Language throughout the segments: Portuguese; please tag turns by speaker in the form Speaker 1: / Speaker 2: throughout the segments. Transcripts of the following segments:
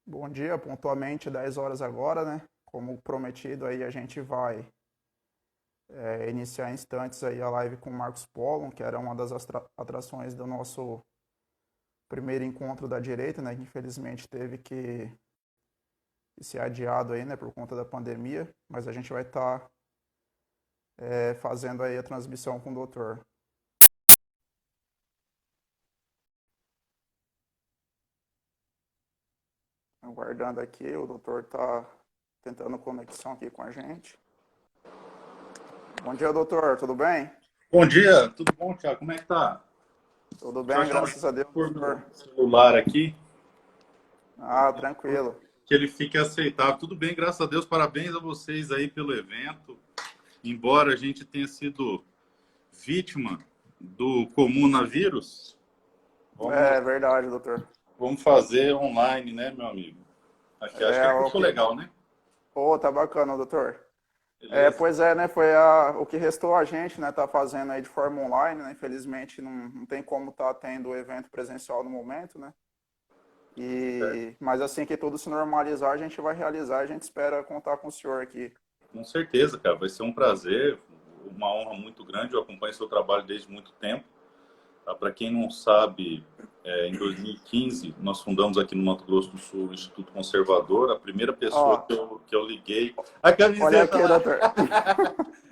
Speaker 1: Bom dia, pontualmente 10 horas agora, né? Como prometido aí, a gente vai iniciar em instantes aí a live com o Marcos Polo, que era uma das atrações do nosso primeiro encontro da direita, né? Que infelizmente teve que ser adiado aí, né? Por conta da pandemia, mas a gente vai estar fazendo aí a transmissão com o doutor. Aguardando aqui, o doutor está tentando conexão aqui com a gente. Bom dia, doutor, tudo bem?
Speaker 2: Bom dia, tudo bom, Thiago? Como é que tá?
Speaker 1: Tudo
Speaker 2: Deixa eu
Speaker 1: bem,
Speaker 2: achar um
Speaker 1: graças a
Speaker 2: jeito de
Speaker 1: Deus,
Speaker 2: pôr
Speaker 1: doutor.
Speaker 2: meu celular aqui,
Speaker 1: Ah, tranquilo.
Speaker 2: que ele fique aceitável. Tudo bem, graças a Deus. Parabéns a vocês aí pelo evento. Embora a gente tenha sido vítima do comunavírus, vamos,
Speaker 1: É verdade, doutor.
Speaker 2: vamos fazer online, né, meu amigo? Aqui, acho que
Speaker 1: É
Speaker 2: aqui
Speaker 1: o
Speaker 2: ficou
Speaker 1: que.
Speaker 2: legal, né?
Speaker 1: Pô, tá bacana, doutor.
Speaker 2: Beleza?
Speaker 1: Pois é, né? Foi o que restou a gente, né? Tá fazendo aí de forma online, né? Infelizmente não tem como tá tendo o evento presencial no momento, né? Mas assim que tudo se normalizar, a gente vai realizar. A gente espera contar com o senhor aqui.
Speaker 2: Com certeza, cara. Vai ser um prazer, uma honra muito grande. Eu acompanho seu trabalho desde muito tempo. Para quem não sabe, em 2015 nós fundamos aqui no Mato Grosso do Sul o Instituto Conservador. A primeira pessoa
Speaker 1: Ó,
Speaker 2: que eu liguei, a
Speaker 1: olha
Speaker 2: camiseta
Speaker 1: aqui,
Speaker 2: lá,
Speaker 1: doutor.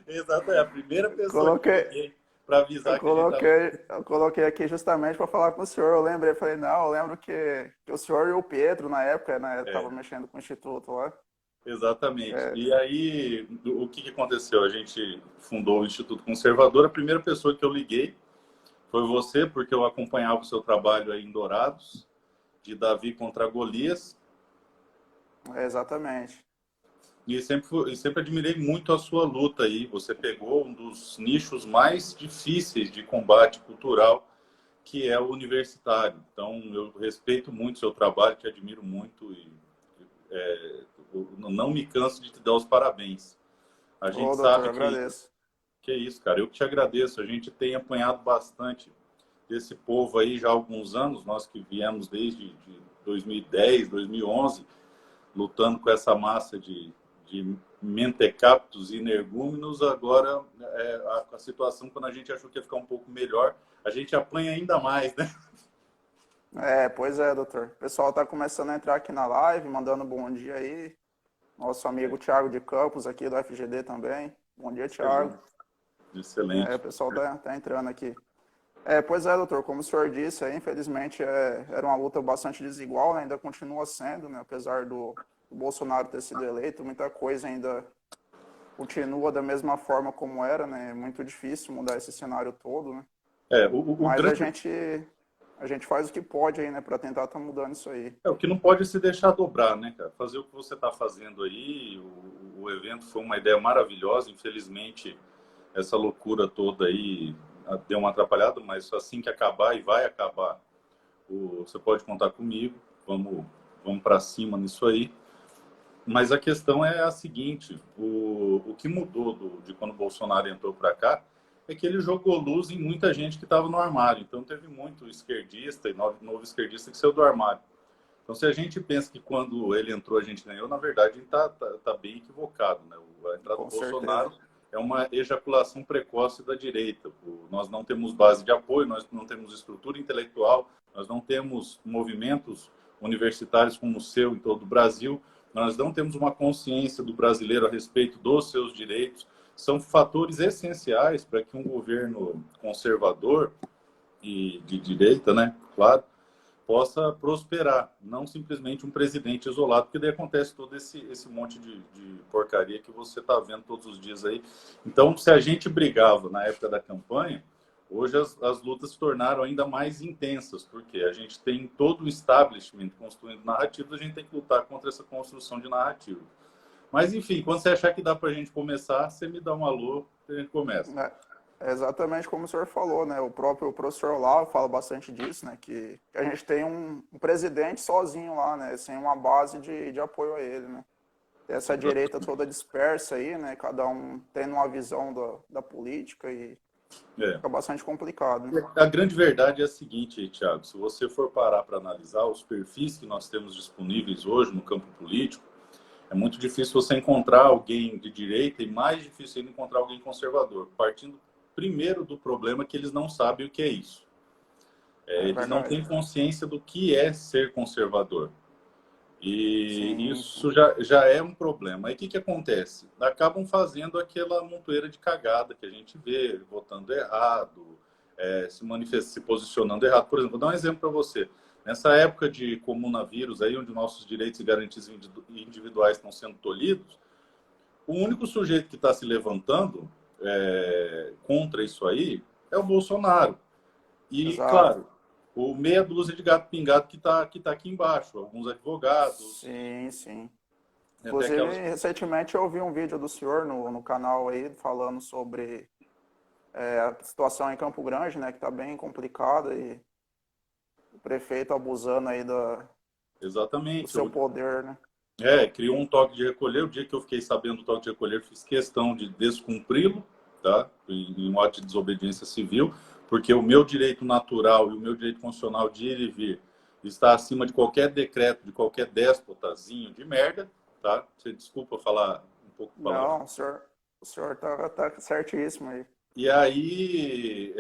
Speaker 2: exato, é a primeira pessoa que eu
Speaker 1: Coloquei,
Speaker 2: liguei para
Speaker 1: eu
Speaker 2: avisar que a gente estava.
Speaker 1: coloquei aqui justamente para falar com o senhor. Eu lembrei, falei, não, eu lembro que o senhor e o Pietro, na época, né, tava mexendo com o instituto lá.
Speaker 2: Exatamente. E aí, o que aconteceu? A gente fundou o Instituto Conservador. A primeira pessoa que eu liguei foi você, porque eu acompanhava o seu trabalho aí em Dourados, de Davi contra Golias.
Speaker 1: Exatamente.
Speaker 2: E sempre admirei muito a sua luta aí. Você pegou um dos nichos mais difíceis de combate cultural, que é o universitário. Então, eu respeito muito o seu trabalho, te admiro muito e eu não me canso de te dar os parabéns. A gente
Speaker 1: Ô, doutor,
Speaker 2: sabe
Speaker 1: agradeço.
Speaker 2: que é isso, cara. Eu que te agradeço. A gente tem apanhado bastante desse povo aí já há alguns anos, nós que viemos desde 2010, 2011, lutando com essa massa de mentecaptos e energúmenos. Agora, a situação, quando a gente achou que ia ficar um pouco melhor, a gente apanha ainda mais, né?
Speaker 1: Pois é, doutor. O pessoal tá começando a entrar aqui na live, mandando bom dia aí. Nosso amigo Thiago de Campos aqui do FGD também. Bom dia, Thiago.
Speaker 2: Excelente. Excelente.
Speaker 1: O pessoal tá entrando aqui. Pois é, doutor, como o senhor disse, aí, infelizmente era uma luta bastante desigual, né? Ainda continua sendo, né? Apesar do Bolsonaro ter sido eleito, muita coisa ainda continua da mesma forma como era, né? É muito difícil mudar esse cenário todo, né?
Speaker 2: O
Speaker 1: Mas
Speaker 2: grande
Speaker 1: a gente faz o que pode aí, né? Para tentar estar mudando isso aí.
Speaker 2: o que não pode é se deixar dobrar, né, cara? Fazer o que você está fazendo aí. O evento foi uma ideia maravilhosa. Infelizmente, essa loucura toda aí deu uma atrapalhada, mas assim que acabar e vai acabar, você pode contar comigo. Vamos para cima nisso aí. Mas a questão é a seguinte: o que mudou de quando o Bolsonaro entrou para cá é que ele jogou luz em muita gente que estava no armário. Então, teve muito esquerdista e novo esquerdista que saiu do armário. Então, se a gente pensa que quando ele entrou a gente ganhou, na verdade, a gente está bem equivocado. Né? A entrada do
Speaker 1: Com
Speaker 2: Bolsonaro
Speaker 1: certeza.
Speaker 2: é uma ejaculação precoce da direita. Nós não temos base de apoio, nós não temos estrutura intelectual, nós não temos movimentos universitários como o seu em todo o Brasil, nós não temos uma consciência do brasileiro a respeito dos seus direitos. São fatores essenciais para que um governo conservador e de direita, né, claro, possa prosperar, não simplesmente um presidente isolado, porque daí acontece todo esse monte de porcaria que você está vendo todos os dias aí. Então, se a gente brigava na época da campanha, hoje as lutas se tornaram ainda mais intensas, porque a gente tem todo o establishment construindo narrativa, a gente tem que lutar contra essa construção de narrativa. Mas, enfim, quando você achar que dá para a gente começar, você me dá um alô e a gente começa.
Speaker 1: É exatamente como o senhor falou, né? O próprio professor Olavo fala bastante disso, né? Que a gente tem um presidente sozinho lá, né? Sem uma base de apoio a ele, né? Essa direita toda dispersa aí, né? Cada um tendo uma visão da política
Speaker 2: É.
Speaker 1: fica bastante complicado, né?
Speaker 2: A grande verdade é a seguinte, Thiago, se você for parar para analisar os perfis que nós temos disponíveis hoje no campo político, é muito difícil você encontrar alguém de direita e mais difícil ainda encontrar alguém conservador, partindo primeiro do problema que eles não sabem o que é isso.
Speaker 1: É
Speaker 2: Eles não
Speaker 1: verdade.
Speaker 2: têm consciência do que é ser conservador. E
Speaker 1: Sim,
Speaker 2: isso
Speaker 1: sim.
Speaker 2: já é um problema. Aí o que, que acontece? Acabam fazendo aquela montoeira de cagada que a gente vê, votando errado, se posicionando errado. Por exemplo, vou dar um exemplo para você. Nessa época de comunavírus, aí, onde nossos direitos e garantias individuais estão sendo tolhidos, o único sujeito que está se levantando contra isso aí é o Bolsonaro. E,
Speaker 1: Exato.
Speaker 2: claro, o meia dúzia de gato pingado que tá aqui embaixo, alguns advogados,
Speaker 1: Sim, sim.
Speaker 2: até
Speaker 1: Inclusive,
Speaker 2: aquelas.
Speaker 1: recentemente eu vi um vídeo do senhor no canal aí falando sobre a situação em Campo Grande, né, que está bem complicada e o prefeito abusando aí do
Speaker 2: Exatamente.
Speaker 1: seu poder, né?
Speaker 2: Criou um toque de recolher. O dia que eu fiquei sabendo do toque de recolher, fiz questão de descumpri-lo, tá? Em um ato de desobediência civil, porque o meu direito natural e o meu direito constitucional de ir e vir está acima de qualquer decreto, de qualquer déspotazinho de merda, tá? Você desculpa falar um pouco palavrão.
Speaker 1: Não, o senhor tá certíssimo aí.
Speaker 2: E aí,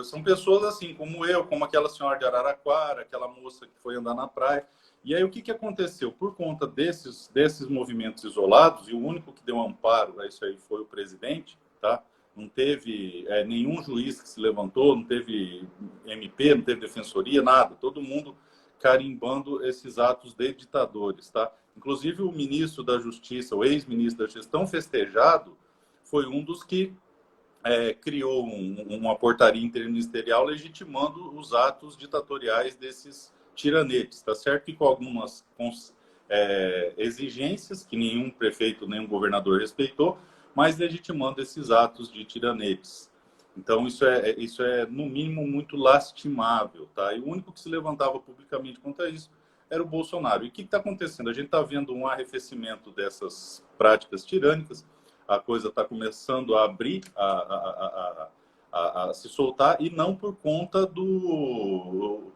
Speaker 2: são pessoas assim, como eu, como aquela senhora de Araraquara, aquela moça que foi andar na praia. E aí, o que, que aconteceu? Por conta desses movimentos isolados, e o único que deu amparo a isso aí foi o presidente, tá? Não teve nenhum juiz que se levantou, não teve MP, não teve defensoria, nada. Todo mundo carimbando esses atos de ditadores, tá? Inclusive, o ministro da Justiça, o ex-ministro da Justiça, tão festejado, foi um dos que criou uma portaria interministerial legitimando os atos ditatoriais desses tiranetes. Tá certo que com algumas exigências que nenhum prefeito, nenhum governador respeitou, mas legitimando esses atos de tiranetes. Então, isso é, no mínimo, muito lastimável. Tá? E o único que se levantava publicamente contra isso era o Bolsonaro. E o que está acontecendo? A gente está vendo um arrefecimento dessas práticas tirânicas, a coisa está começando a abrir, a se soltar, e não por conta o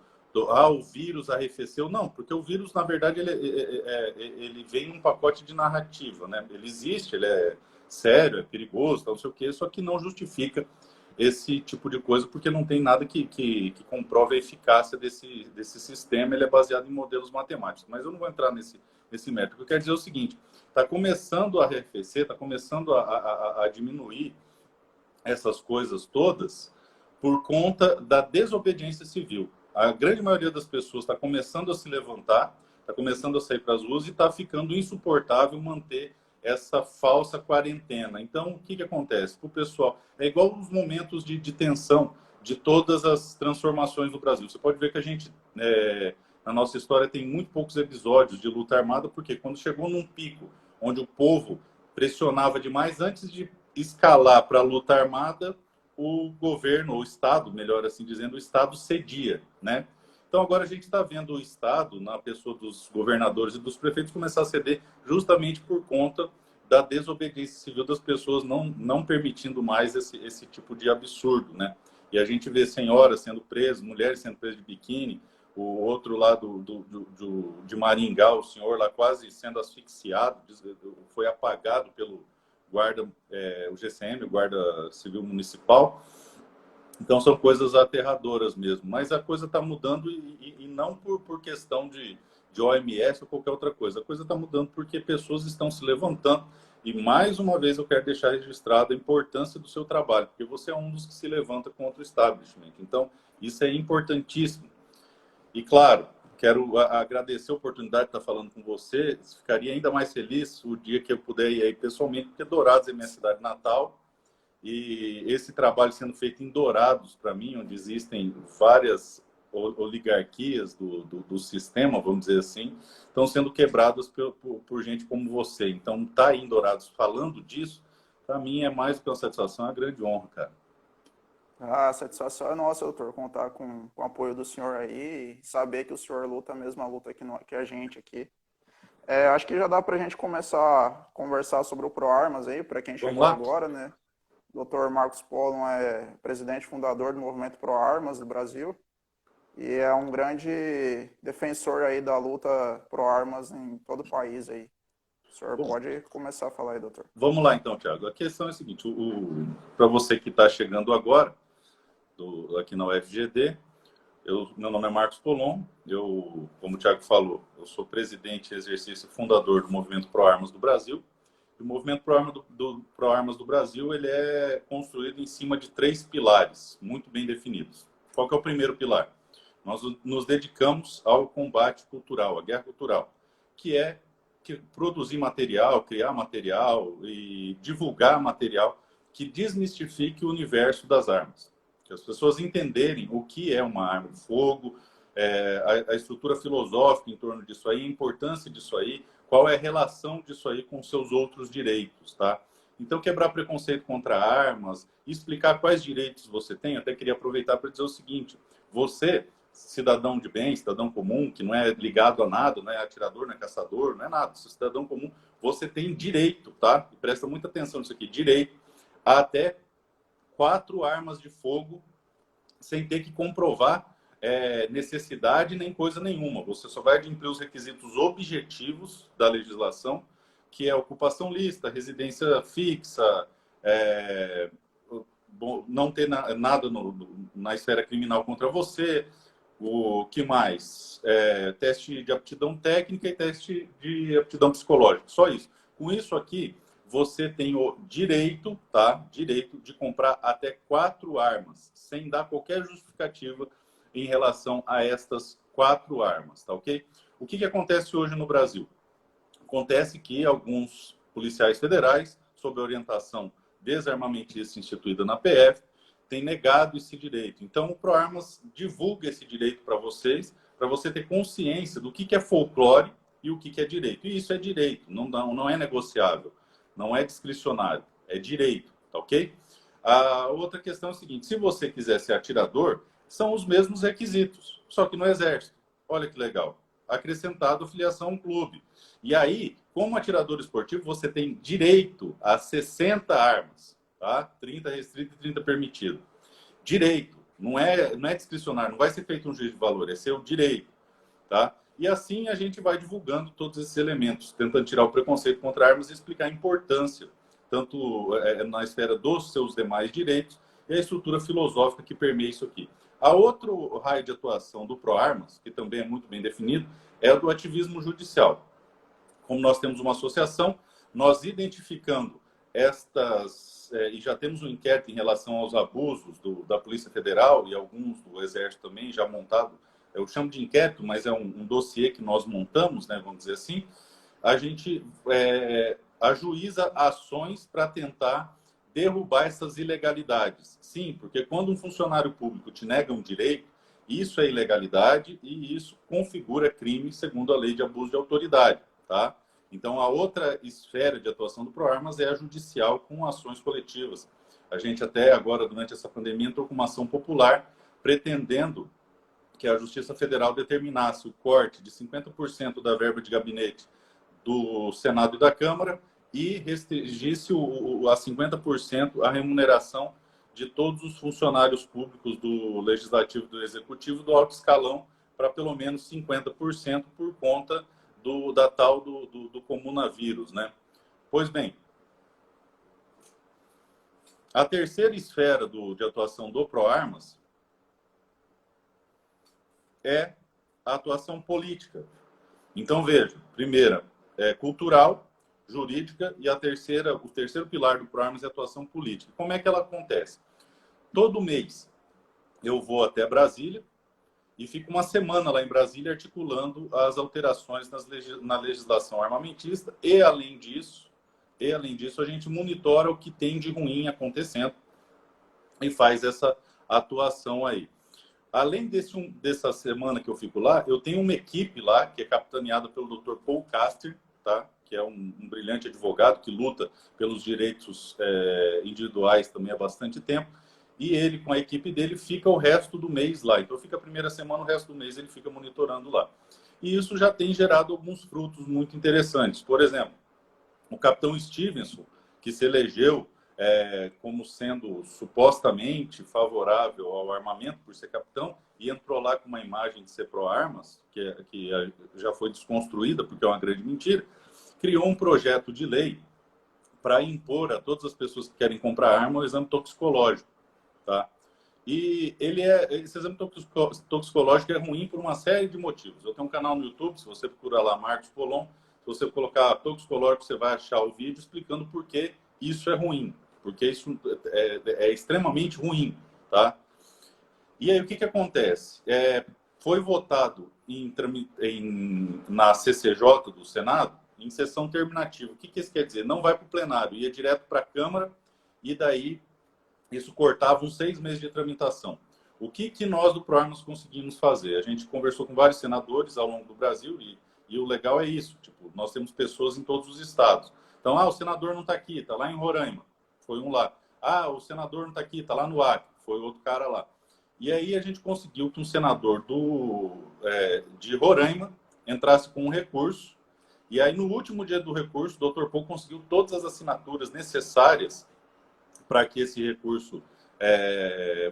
Speaker 2: vírus arrefeceu, não, porque o vírus, na verdade, ele vem em um pacote de narrativa, né? Ele existe, ele é sério, é perigoso, não sei o quê, só que não justifica esse tipo de coisa, porque não tem nada que comprove a eficácia desse sistema, ele é baseado em modelos matemáticos. Mas eu não vou entrar nesse método. Eu quero dizer o seguinte, está começando a arrefecer, está começando a diminuir essas coisas todas por conta da desobediência civil. A grande maioria das pessoas está começando a se levantar, está começando a sair para as ruas e está ficando insuportável manter essa falsa quarentena. Então, o que acontece? O pessoal é igual os momentos de tensão de todas as transformações do Brasil. Você pode ver que a gente, na nossa história, tem muito poucos episódios de luta armada, porque quando chegou num pico onde o povo pressionava demais, antes de escalar para a luta armada, o governo, ou o Estado, melhor assim dizendo, o Estado cedia, né? Então agora a gente está vendo o Estado, na pessoa dos governadores e dos prefeitos, começar a ceder justamente por conta da desobediência civil das pessoas não permitindo mais esse tipo de absurdo, né? E a gente vê senhoras sendo presas, mulheres sendo presas de biquíni, o outro lá de Maringá, o senhor lá quase sendo asfixiado, foi apagado pelo guarda, o GCM, o Guarda Civil Municipal. Então são coisas aterradoras mesmo. Mas a coisa está mudando e não por questão de OMS ou qualquer outra coisa. A coisa está mudando porque pessoas estão se levantando. E mais uma vez eu quero deixar registrado a importância do seu trabalho, porque você é um dos que se levanta contra o establishment. Então isso é importantíssimo. E claro, quero agradecer a oportunidade de estar falando com você. Ficaria ainda mais feliz o dia que eu puder ir aí pessoalmente, porque Dourados é minha cidade natal. E esse trabalho sendo feito em Dourados, para mim, onde existem várias oligarquias do sistema, vamos dizer assim, estão sendo quebradas por gente como você. Então, estar aí em Dourados falando disso, para mim é mais do que uma satisfação, é uma grande honra, cara.
Speaker 1: A satisfação é nossa, doutor, contar com o apoio do senhor aí e saber que o senhor luta a mesma luta que a gente aqui. Acho que já dá para a gente começar a conversar sobre o ProArmas aí, para quem
Speaker 2: Vamos
Speaker 1: chegou
Speaker 2: lá?
Speaker 1: agora, né? O Dr. Marcos Polo é presidente fundador do Movimento Pro Armas do Brasil e é um grande defensor aí da luta pro armas em todo o país aí. O senhor pode começar a falar aí, doutor.
Speaker 2: Vamos lá então, Thiago. A questão é a seguinte, para você que está chegando agora, aqui na UFGD, meu nome é Marcos Polon, como o Thiago falou, eu sou presidente em exercício e fundador do Movimento Pro Armas do Brasil. O Movimento Pro Armas do Brasil ele é construído em cima de 3 pilares muito bem definidos. Qual que é o primeiro pilar? Nós nos dedicamos ao combate cultural, à guerra cultural, que é produzir material, criar material e divulgar material que desmistifique o universo das armas. Que as pessoas entenderem o que é uma arma de fogo, a estrutura filosófica em torno disso aí, a importância disso aí, qual é a relação disso aí com seus outros direitos, tá? Então, quebrar preconceito contra armas, explicar quais direitos você tem. Eu até queria aproveitar para dizer o seguinte, você, cidadão de bem, cidadão comum, que não é ligado a nada, não é atirador, não é caçador, não é nada, você é cidadão comum, você tem direito, tá? E presta muita atenção nisso aqui, direito a até 4 armas de fogo sem ter que comprovar necessidade nem coisa nenhuma. Você só vai adimplir os requisitos objetivos da legislação, que é ocupação lícita, residência fixa, não ter nada na esfera criminal contra você. O que mais? Teste de aptidão técnica e teste de aptidão psicológica. Só isso. Com isso aqui, você tem o direito, tá? Direito de comprar até 4 armas, sem dar qualquer justificativa em relação a estas 4 armas, tá ok? O que acontece hoje no Brasil? Acontece que alguns policiais federais, sob a orientação desarmamentista instituída na PF, têm negado esse direito. Então, o ProArmas divulga esse direito para vocês, para você ter consciência do que é folclore e o que é direito. E isso é direito, não é negociável, não é discricionário, é direito, tá ok? A outra questão é a seguinte, se você quiser ser atirador, são os mesmos requisitos, só que no Exército. Olha que legal. Acrescentado filiação a um clube. E aí, como atirador esportivo, você tem direito a 60 armas, tá? 30 restrito e 30 permitido. Direito. Não é discricionário, não vai ser feito um juízo de valor, é seu direito, tá? E assim a gente vai divulgando todos esses elementos, tentando tirar o preconceito contra armas e explicar a importância, tanto na esfera dos seus demais direitos e a estrutura filosófica que permeia isso aqui. A outro raio de atuação do ProArmas, que também é muito bem definido, é o do ativismo judicial. Como nós temos uma associação, nós identificando e já temos um inquérito em relação aos abusos da Polícia Federal e alguns do Exército também, já montado, eu chamo de inquérito, mas é um dossiê que nós montamos, né, vamos dizer assim, a gente ajuiza ações para tentar derrubar essas ilegalidades. Sim, porque quando um funcionário público te nega um direito, isso é ilegalidade e isso configura crime segundo a lei de abuso de autoridade, tá? Então, a outra esfera de atuação do ProArmas é a judicial com ações coletivas. A gente até agora, durante essa pandemia, entrou com uma ação popular pretendendo que a Justiça Federal determinasse o corte de 50% da verba de gabinete do Senado e da Câmara e restringisse a 50% a remuneração de todos os funcionários públicos do Legislativo e do Executivo do alto escalão para pelo menos 50% por conta da tal do comunavírus, né? Pois bem, a terceira esfera de atuação do ProArmas é a atuação política. Então, veja, primeira é cultural, jurídica e o terceiro pilar do ProArmas é a atuação política. Como é que ela acontece? Todo mês eu vou até Brasília e fico uma semana lá em Brasília articulando as alterações na legislação armamentista e, além disso, a gente monitora o que tem de ruim acontecendo e faz essa atuação aí. Além dessa semana que eu fico lá, eu tenho uma equipe lá, que é capitaneada pelo Dr. Paul Caster, tá? Que é um brilhante advogado que luta pelos direitos individuais também há bastante tempo. E ele, com a equipe dele, fica o resto do mês lá. Então, fica a primeira semana, o resto do mês ele fica monitorando lá. E isso já tem gerado alguns frutos muito interessantes. Por exemplo, o capitão Stevenson, que se elegeu como sendo supostamente favorável ao armamento por ser capitão, e entrou lá com uma imagem de ser pró-armas, que já foi desconstruída porque é uma grande mentira, criou um projeto de lei para impor a todas as pessoas que querem comprar arma o exame toxicológico, tá? E esse exame toxicológico é ruim por uma série de motivos. Eu tenho um canal no YouTube, se você procurar lá Marcos Colom, se você colocar toxicológico, você vai achar o vídeo explicando por que isso é ruim, porque isso é extremamente ruim, tá? E aí o que acontece? Foi votado na CCJ do Senado em sessão terminativa. O que isso quer dizer? Não vai para o plenário, ia direto para a Câmara e daí isso cortava uns 6 meses de tramitação. O que nós do ProArmas conseguimos fazer? A gente conversou com vários senadores ao longo do Brasil e o legal é isso. Tipo, nós temos pessoas em todos os estados. Então, o senador não está aqui, está lá em Roraima. Foi um lá. O senador não está aqui, está lá no Acre. Foi outro cara lá. E aí a gente conseguiu que um senador de Roraima entrasse com um recurso. E aí, no último dia do recurso, o Dr. Paul conseguiu todas as assinaturas necessárias para que esse recurso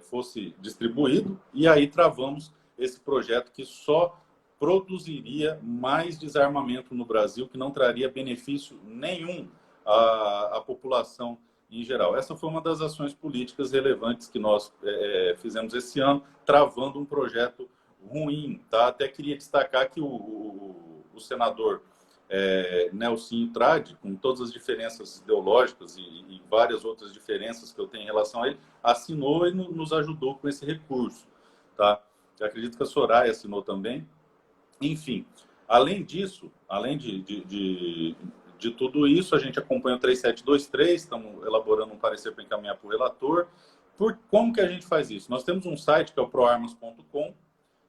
Speaker 2: fosse distribuído, e aí travamos esse projeto que só produziria mais desarmamento no Brasil, que não traria benefício nenhum à população em geral. Essa foi uma das ações políticas relevantes que nós fizemos esse ano, travando um projeto ruim. Tá? Até queria destacar que o senador Nelsinho Trade, com todas as diferenças ideológicas e várias outras diferenças que eu tenho em relação a ele, assinou e nos ajudou com esse recurso. Tá? Eu acredito que a Soraya assinou também. Enfim, além disso, além de tudo isso, a gente acompanha o 3723, estamos elaborando um parecer para encaminhar para o relator. Como que a gente faz isso? Nós temos um site que é o proarmas.com.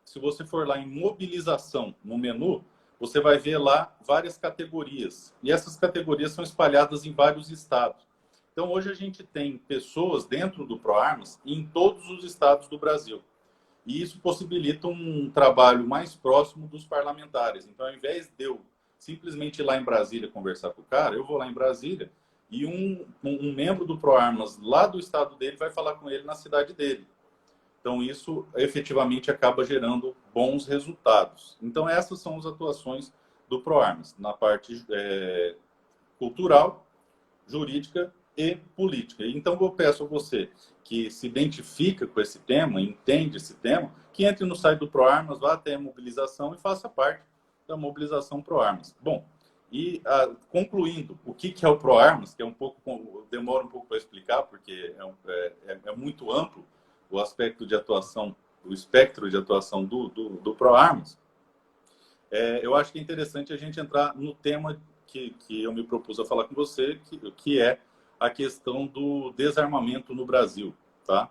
Speaker 2: Se você for lá em mobilização, no menu, você vai ver lá várias categorias. E essas categorias são espalhadas em vários estados. Então, hoje a gente tem pessoas dentro do ProArmas em todos os estados do Brasil. E isso possibilita um trabalho mais próximo dos parlamentares. Então, ao invés de eu simplesmente ir lá em Brasília conversar com o cara, eu vou lá em Brasília e um membro do ProArmas lá do estado dele vai falar com ele na cidade dele. Então, isso efetivamente acaba gerando bons resultados. Então, essas são as atuações do ProArmas, na parte cultural, jurídica e política. Então, eu peço a você que se identifica com esse tema, entende esse tema, que entre no site do ProArmas, vá até a mobilização e faça parte da mobilização ProArmas. Bom, e concluindo, o que é o ProArmas, que é demora um pouco para explicar, porque é muito amplo, o aspecto de atuação, o espectro de atuação do ProArmas, eu acho que é interessante a gente entrar no tema que eu me propus a falar com você, que é a questão do desarmamento no Brasil, tá?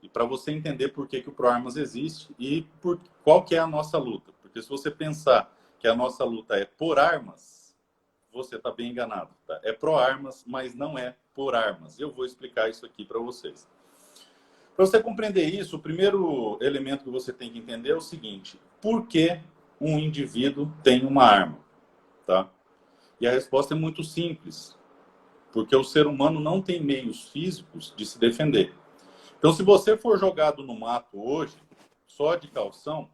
Speaker 2: E para você entender por que o ProArmas existe e qual que é a nossa luta. Porque se você pensar que a nossa luta é por armas, você está bem enganado, tá? É pró-armas, mas não é por armas. Eu vou explicar isso aqui para vocês. Para você compreender isso, o primeiro elemento que você tem que entender é o seguinte: por que um indivíduo tem uma arma? Tá? E a resposta é muito simples. Porque o ser humano não tem meios físicos de se defender. Então, se você for jogado no mato hoje, só de calção,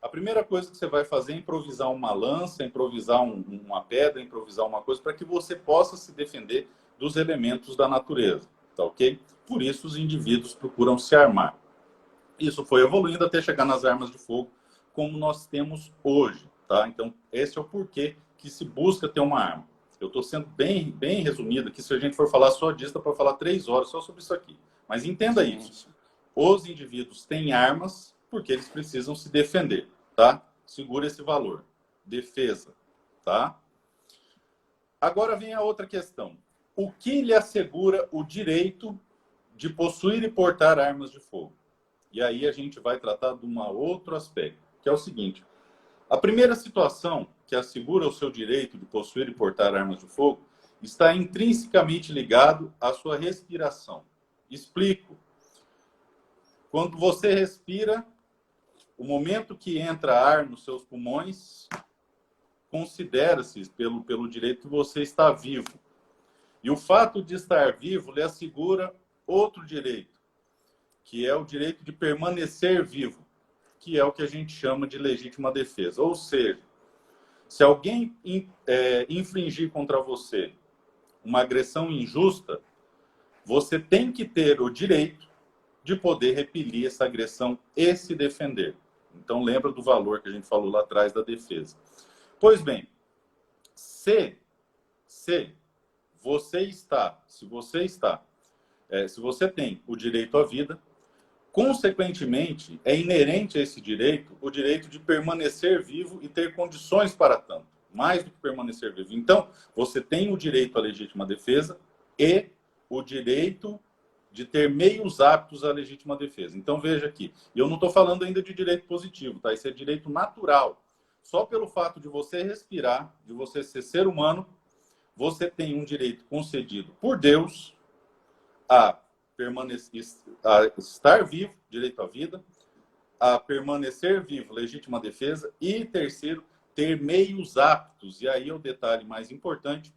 Speaker 2: a primeira coisa que você vai fazer é improvisar uma lança, improvisar uma pedra, improvisar uma coisa, para que você possa se defender dos elementos da natureza. Tá ok? Por isso, os indivíduos procuram se armar. Isso foi evoluindo até chegar nas armas de fogo, como nós temos hoje. Tá? Então, esse é o porquê que se busca ter uma arma. Eu estou sendo bem resumido aqui. Se a gente for falar só disso, dá para falar 3 horas só sobre isso aqui. Mas entenda isso. Os indivíduos têm armas porque eles precisam se defender. Tá? Segura esse valor. Defesa. Tá? Agora vem a outra questão. O que lhe assegura o direito de possuir e portar armas de fogo? E aí a gente vai tratar de um outro aspecto, que é o seguinte: a primeira situação que assegura o seu direito de possuir e portar armas de fogo está intrinsecamente ligado à sua respiração. Explico. Quando você respira, o momento que entra ar nos seus pulmões, considera-se pelo direito que você está vivo. E o fato de estar vivo lhe assegura outro direito, que é o direito de permanecer vivo, que é o que a gente chama de legítima defesa. Ou seja, se alguém infringir contra você uma agressão injusta, você tem que ter o direito de poder repelir essa agressão e se defender. Então, lembra do valor que a gente falou lá atrás da defesa. Pois bem, se você tem o direito à vida, consequentemente, é inerente a esse direito o direito de permanecer vivo e ter condições para tanto, mais do que permanecer vivo. Então, você tem o direito à legítima defesa e o direito de ter meios aptos à legítima defesa. Então, veja aqui, eu não estou falando ainda de direito positivo, tá? Isso é direito natural. Só pelo fato de você respirar, de você ser humano, você tem um direito concedido por Deus a estar vivo, direito à vida, a permanecer vivo, legítima defesa, e terceiro, ter meios aptos, e aí é o detalhe mais importante,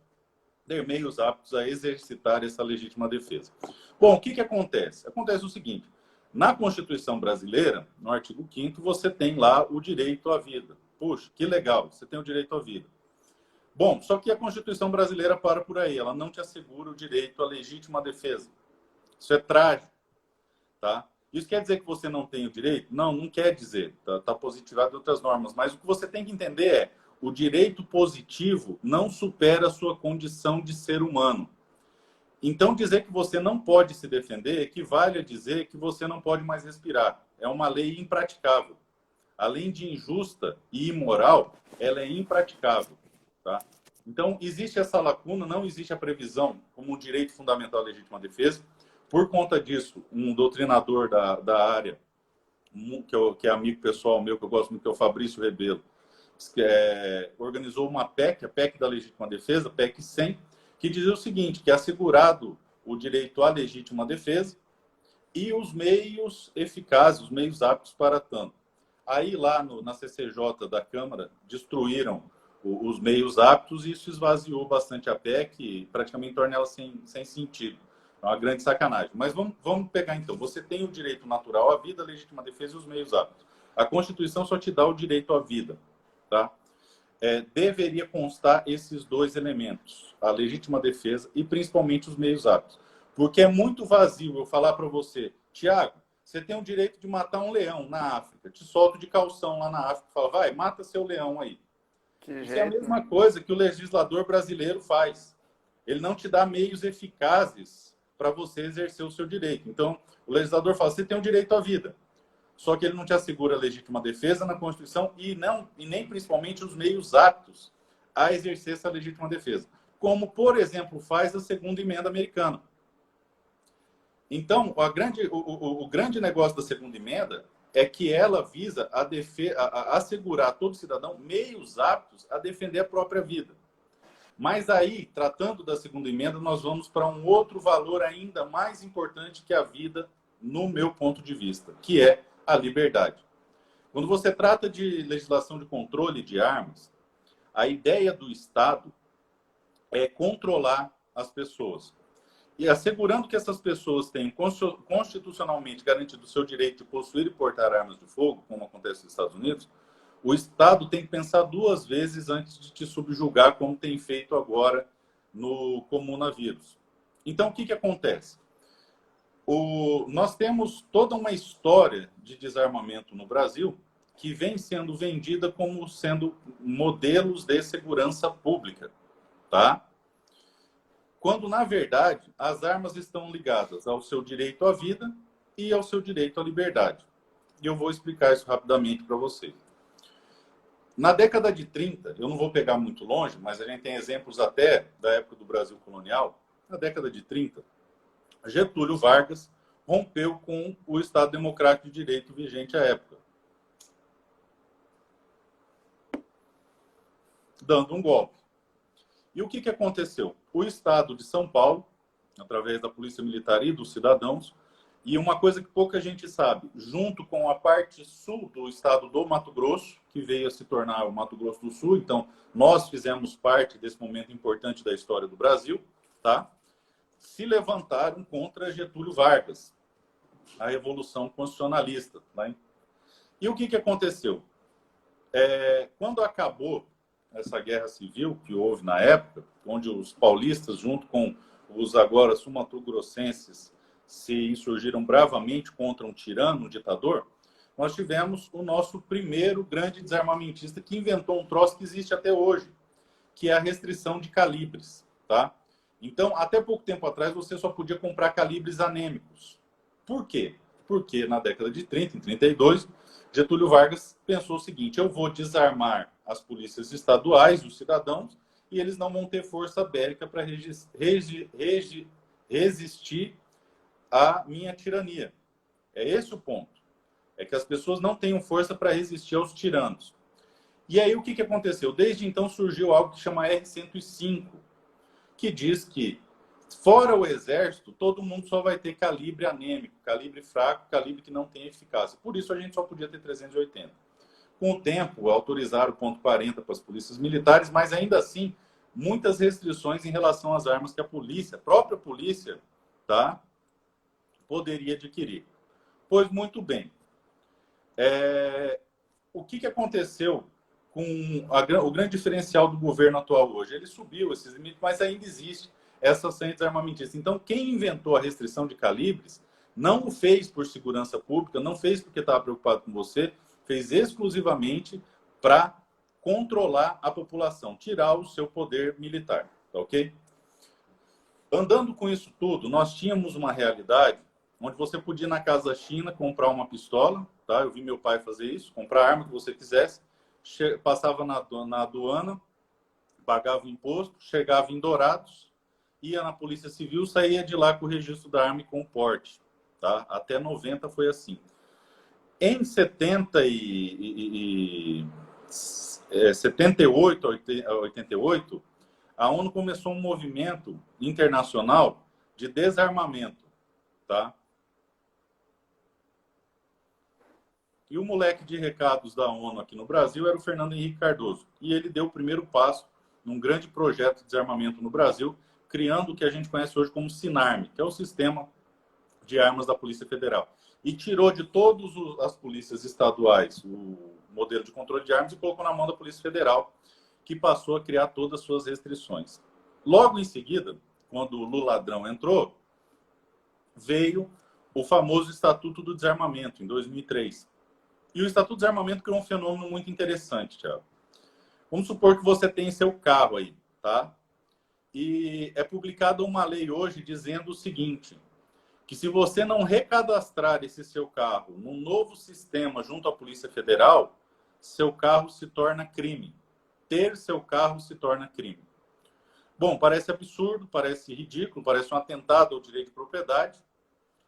Speaker 2: ter meios aptos a exercitar essa legítima defesa. Bom, o que acontece? Acontece o seguinte, na Constituição brasileira, no artigo 5º, você tem lá o direito à vida. Puxa, que legal, você tem o direito à vida. Bom, só que a Constituição brasileira para por aí, ela não te assegura o direito à legítima defesa. Isso é trágico, tá? Isso quer dizer que você não tem o direito? Não, não quer dizer. Tá positivado em outras normas. Mas o que você tem que entender é o direito positivo não supera a sua condição de ser humano. Então, dizer que você não pode se defender equivale a dizer que você não pode mais respirar. É uma lei impraticável. Além de injusta e imoral, ela é impraticável, tá? Então, existe essa lacuna, não existe a previsão como um direito fundamental à legítima defesa. Por conta disso, um doutrinador da área, que é amigo pessoal meu, que eu gosto muito, que é o Fabrício Rebelo, organizou uma PEC, a PEC da legítima defesa, PEC 100, que dizia o seguinte, que é assegurado o direito à legítima defesa e os meios eficazes, os meios aptos para tanto. Aí lá na CCJ da Câmara, destruíram os meios aptos e isso esvaziou bastante a PEC e praticamente torna ela sem sentido. É uma grande sacanagem. Mas vamos pegar então. Você tem o direito natural à vida, a legítima defesa e os meios aptos. A Constituição só te dá o direito à vida, tá? Deveria constar esses dois elementos, a legítima defesa e principalmente os meios aptos. Porque é muito vazio eu falar para você, Tiago, você tem o direito de matar um leão na África. Te solto de calção lá na África. Fala, vai, mata seu leão aí. Isso é a mesma coisa que o legislador brasileiro faz. Ele não te dá meios eficazes para você exercer o seu direito. Então, o legislador fala, você tem o direito à vida. Só que ele não te assegura a legítima defesa na Constituição e nem principalmente os meios aptos a exercer essa legítima defesa. Como, por exemplo, faz a segunda emenda americana. Então, o grande negócio da segunda emenda é que ela visa a assegurar a todo cidadão meios aptos a defender a própria vida. Mas aí, tratando da segunda emenda, nós vamos para um outro valor ainda mais importante que a vida, no meu ponto de vista, que é a liberdade. Quando você trata de legislação de controle de armas, a ideia do Estado é controlar as pessoas. E assegurando que essas pessoas tenham constitucionalmente garantido o seu direito de possuir e portar armas de fogo, como acontece nos Estados Unidos, o Estado tem que pensar duas vezes antes de te subjugar, como tem feito agora no coronavírus. Então, o que acontece? Nós temos toda uma história de desarmamento no Brasil que vem sendo vendida como sendo modelos de segurança pública, tá? Quando, na verdade, as armas estão ligadas ao seu direito à vida e ao seu direito à liberdade. E eu vou explicar isso rapidamente para vocês. Na década de 30, eu não vou pegar muito longe, mas a gente tem exemplos até da época do Brasil colonial. Na década de 30, Getúlio Vargas rompeu com o Estado Democrático de Direito vigente à época, dando um golpe. E o que aconteceu? O Estado de São Paulo, através da Polícia Militar e dos cidadãos, e uma coisa que pouca gente sabe, junto com a parte sul do estado do Mato Grosso, que veio a se tornar o Mato Grosso do Sul, então nós fizemos parte desse momento importante da história do Brasil, tá? se levantaram contra Getúlio Vargas, a Revolução Constitucionalista. Né? E o que aconteceu? Quando acabou essa guerra civil que houve na época, onde os paulistas, junto com os agora sul-mato-grossenses, se insurgiram bravamente contra um tirano, um ditador, nós tivemos o nosso primeiro grande desarmamentista que inventou um troço que existe até hoje, que é a restrição de calibres. Tá? Então, até pouco tempo atrás, você só podia comprar calibres anêmicos. Por quê? Porque na década de 30, em 32, Getúlio Vargas pensou o seguinte: eu vou desarmar as polícias estaduais, os cidadãos, e eles não vão ter força bélica para resistir à minha tirania. É esse o ponto. É que as pessoas não tenham força para resistir aos tiranos. E aí o que aconteceu? Desde então surgiu algo que chama R-105, que diz que, fora o exército, todo mundo só vai ter calibre anêmico, calibre fraco, calibre que não tem eficácia. Por isso a gente só podia ter 380. Com o tempo, autorizaram o ponto .40 para as polícias militares, mas ainda assim, muitas restrições em relação às armas que a própria polícia, tá, poderia adquirir. Pois muito bem. O que aconteceu com o grande diferencial do governo atual hoje? Ele subiu esses limites, mas ainda existe essa ação desarmamentista. Então, quem inventou a restrição de calibres não o fez por segurança pública, não fez porque estava preocupado com você, fez exclusivamente para controlar a população, tirar o seu poder militar, tá ok? Andando com isso tudo, nós tínhamos uma realidade onde você podia ir na Casa China comprar uma pistola, tá? Eu vi meu pai fazer isso, comprar a arma que você quisesse, passava na aduana, pagava o imposto, chegava em Dourados, ia na Polícia Civil, saía de lá com o registro da arma e com o porte. Tá? Até 90 foi assim. Em 78 a 88, a ONU começou um movimento internacional de desarmamento. Tá? E o moleque de recados da ONU aqui no Brasil era o Fernando Henrique Cardoso. E ele deu o primeiro passo num grande projeto de desarmamento no Brasil, criando o que a gente conhece hoje como SINARME, que é o Sistema de Armas da Polícia Federal. E tirou de todas as polícias estaduais o modelo de controle de armas e colocou na mão da Polícia Federal, que passou a criar todas as suas restrições. Logo em seguida, quando o Lula ladrão entrou, veio o famoso Estatuto do Desarmamento, em 2003. E o Estatuto do Desarmamento criou um fenômeno muito interessante, Thiago. Vamos supor que você tem seu carro aí, tá? E é publicada uma lei hoje dizendo o seguinte, que se você não recadastrar esse seu carro num novo sistema junto à Polícia Federal, seu carro se torna crime. Ter seu carro se torna crime. Bom, parece absurdo, parece ridículo, parece um atentado ao direito de propriedade,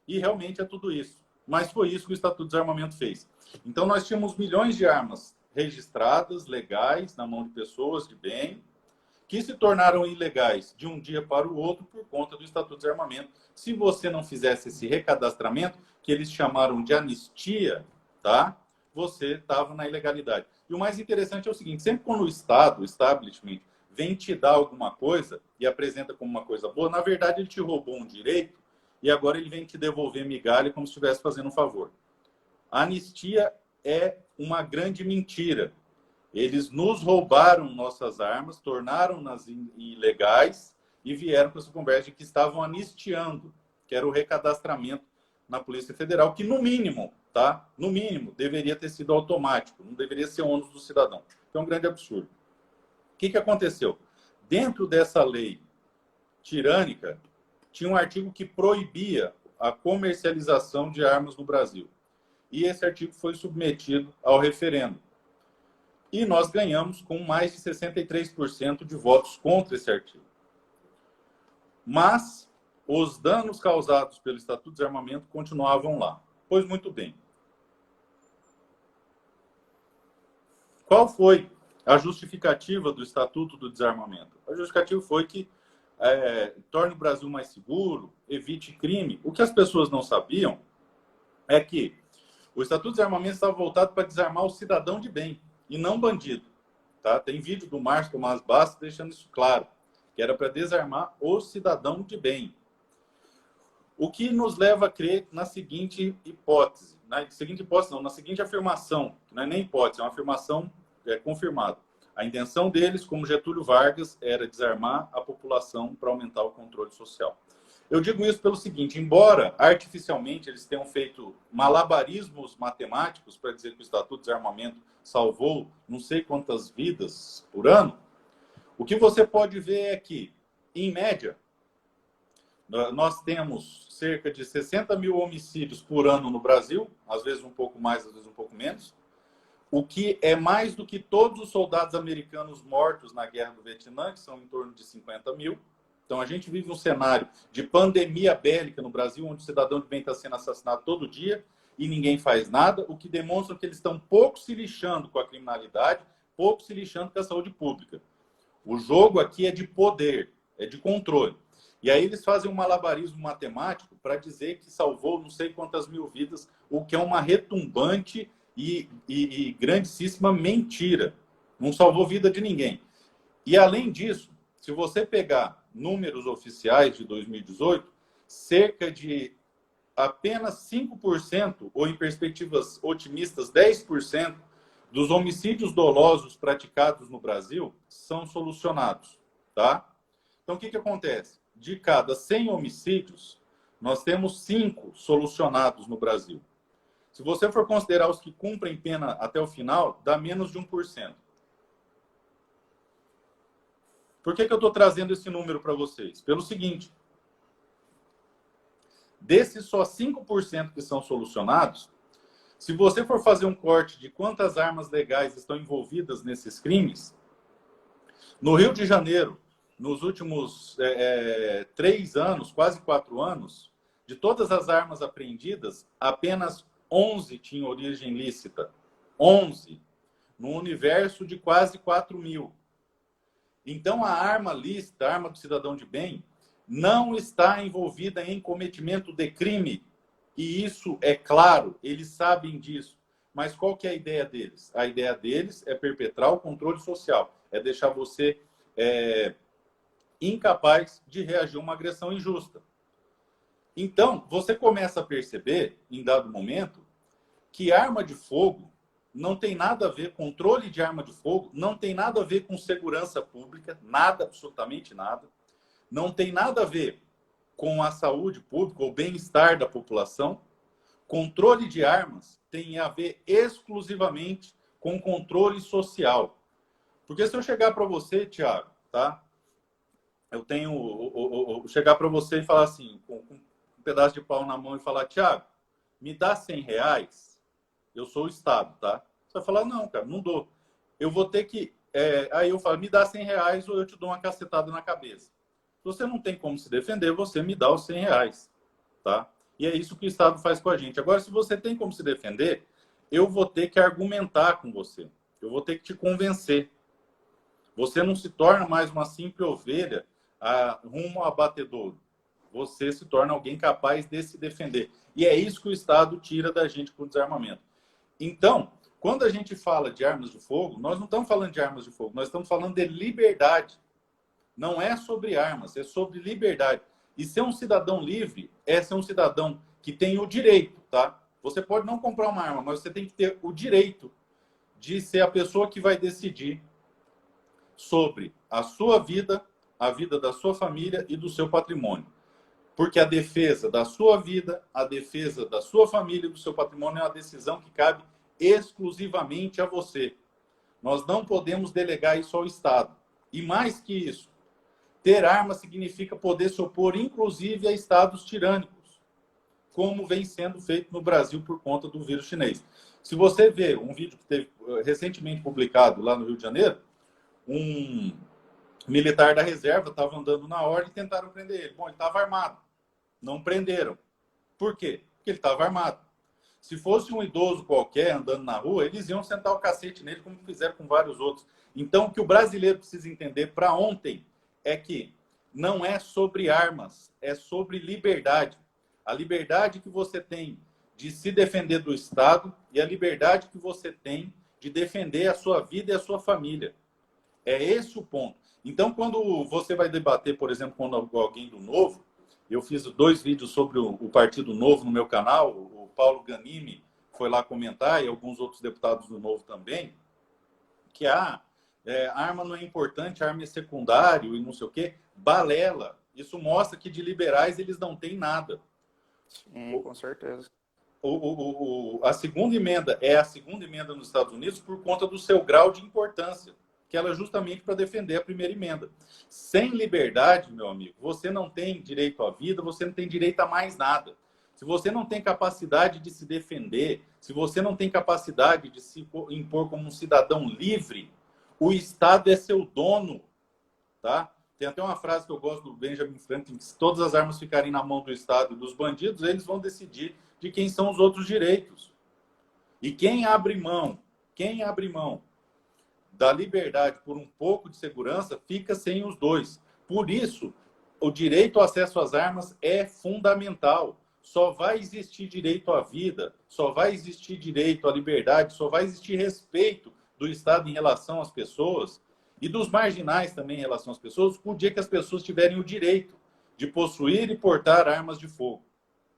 Speaker 2: e realmente é tudo isso. Mas foi isso que o Estatuto do Desarmamento fez. Então, nós tínhamos milhões de armas registradas, legais, na mão de pessoas de bem, que se tornaram ilegais de um dia para o outro por conta do Estatuto de Desarmamento. Se você não fizesse esse recadastramento, que eles chamaram de anistia, tá? Você estava na ilegalidade. E o mais interessante é o seguinte, sempre quando o Estado, o establishment, vem te dar alguma coisa e apresenta como uma coisa boa, na verdade ele te roubou um direito e agora ele vem te devolver migalha como se estivesse fazendo um favor. A anistia é uma grande mentira. Eles nos roubaram nossas armas, tornaram-nas ilegais e vieram com essa conversa de que estavam anistiando, que era o recadastramento na Polícia Federal, que no mínimo, tá? No mínimo, deveria ter sido automático, não deveria ser ônus do cidadão. Então, é um grande absurdo. O que aconteceu? Dentro dessa lei tirânica, tinha um artigo que proibia a comercialização de armas no Brasil. E esse artigo foi submetido ao referendo. E nós ganhamos com mais de 63% de votos contra esse artigo. Mas os danos causados pelo Estatuto de Desarmamento continuavam lá. Pois muito bem. Qual foi a justificativa do Estatuto do Desarmamento? A justificativa foi que torne o Brasil mais seguro, evite crime. O que as pessoas não sabiam é que o Estatuto de Desarmamento estava voltado para desarmar o cidadão de bem e não bandido. Tá? Tem vídeo do Márcio Tomás Bastos deixando isso claro, que era para desarmar o cidadão de bem, O que nos leva a crer na seguinte hipótese, na seguinte afirmação, que não é nem hipótese, é uma afirmação confirmada. A intenção deles, como Getúlio Vargas, era desarmar a população para aumentar o controle social. Eu digo isso pelo seguinte, embora artificialmente eles tenham feito malabarismos matemáticos para dizer que o Estatuto de Desarmamento salvou não sei quantas vidas por ano, o que você pode ver é que, em média, nós temos cerca de 60 mil homicídios por ano no Brasil, às vezes um pouco mais, às vezes um pouco menos, o que é mais do que todos os soldados americanos mortos na Guerra do Vietnã, que são em torno de 50 mil. Então, a gente vive um cenário de pandemia bélica no Brasil, onde o cidadão de bem está sendo assassinado todo dia e ninguém faz nada, o que demonstra que eles estão pouco se lixando com a criminalidade, pouco se lixando com a saúde pública. O jogo aqui é de poder, é de controle. E aí eles fazem um malabarismo matemático para dizer que salvou não sei quantas mil vidas, o que é uma retumbante e grandíssima mentira. Não salvou vida de ninguém. E, além disso, se você pegar números oficiais de 2018, cerca de apenas 5%, ou em perspectivas otimistas, 10%, dos homicídios dolosos praticados no Brasil são solucionados. Tá? Então, o que acontece? De cada 100 homicídios, nós temos 5 solucionados no Brasil. Se você for considerar os que cumprem pena até o final, dá menos de 1%. Por que eu estou trazendo esse número para vocês? Pelo seguinte, desses só 5% que são solucionados, se você for fazer um corte de quantas armas legais estão envolvidas nesses crimes, no Rio de Janeiro, nos últimos 3 anos, quase 4 anos, de todas as armas apreendidas, apenas 11 tinham origem lícita. 11. No universo de quase 4 mil. Então, a arma lícita, a arma do cidadão de bem, não está envolvida em cometimento de crime. E isso é claro, eles sabem disso. Mas qual que é a ideia deles? A ideia deles é perpetrar o controle social. É deixar você incapaz de reagir a uma agressão injusta. Então, você começa a perceber, em dado momento, que arma de fogo não tem nada a ver, controle de arma de fogo não tem nada a ver com segurança pública, nada, absolutamente nada. Não tem nada a ver com a saúde pública ou bem-estar da população. Controle de armas tem a ver exclusivamente com controle social. Porque se eu chegar para você, Thiago, tá? Chegar para você e falar assim, com um pedaço de pau na mão e falar, Thiago, me dá R$100, eu sou o Estado, tá? Você vai falar, não, cara, não dou. Eu vou ter que... aí eu falo, me dá R$100 ou eu te dou uma cacetada na cabeça. Se você não tem como se defender, você me dá os R$100, tá? E é isso que o Estado faz com a gente. Agora, se você tem como se defender, eu vou ter que argumentar com você. Eu vou ter que te convencer. Você não se torna mais uma simples ovelha rumo ao abatedouro. Você se torna alguém capaz de se defender. E é isso que o Estado tira da gente com o desarmamento. Então, quando a gente fala de armas de fogo, nós não estamos falando de armas de fogo, nós estamos falando de liberdade. Não é sobre armas, é sobre liberdade. E ser um cidadão livre é ser um cidadão que tem o direito, tá? Você pode não comprar uma arma, mas você tem que ter o direito de ser a pessoa que vai decidir sobre a sua vida, a vida da sua família e do seu patrimônio. Porque a defesa da sua vida, a defesa da sua família e do seu patrimônio é uma decisão que cabe exclusivamente a você. Nós não podemos delegar isso ao Estado. E mais que isso, ter arma significa poder se opor, inclusive, a estados tirânicos, como vem sendo feito no Brasil por conta do vírus chinês. Se você vê um vídeo que teve recentemente publicado lá no Rio de Janeiro, um militar da reserva estava andando na ordem e tentaram prender ele. Bom, ele estava armado. Não prenderam. Por quê? Porque ele estava armado. Se fosse um idoso qualquer andando na rua, eles iam sentar o cacete nele, como fizeram com vários outros. Então, o que o brasileiro precisa entender para ontem é que não é sobre armas, é sobre liberdade. A liberdade que você tem de se defender do Estado e a liberdade que você tem de defender a sua vida e a sua família. É esse o ponto. Então, quando você vai debater, por exemplo, com alguém do Novo, Eu fiz 2 vídeos sobre o Partido Novo no meu canal, o Paulo Ganimi foi lá comentar, e alguns outros deputados do Novo também, que arma não é importante, arma é secundário e não sei o quê. Balela. Isso mostra que de liberais eles não têm nada.
Speaker 1: Sim, com certeza.
Speaker 2: A segunda emenda é a segunda emenda nos Estados Unidos por conta do seu grau de importância, que ela é justamente para defender a primeira emenda. Sem liberdade, meu amigo, você não tem direito à vida, você não tem direito a mais nada. Se você não tem capacidade de se defender, se você não tem capacidade de se impor como um cidadão livre, o Estado é seu dono, tá? Tem até uma frase que eu gosto do Benjamin Franklin, que se todas as armas ficarem na mão do Estado e dos bandidos, eles vão decidir de quem são os outros direitos. E quem abre mão da liberdade por um pouco de segurança, fica sem os dois. Por isso, o direito ao acesso às armas é fundamental. Só vai existir direito à vida, só vai existir direito à liberdade, só vai existir respeito do Estado em relação às pessoas e dos marginais também em relação às pessoas, o dia que as pessoas tiverem o direito de possuir e portar armas de fogo.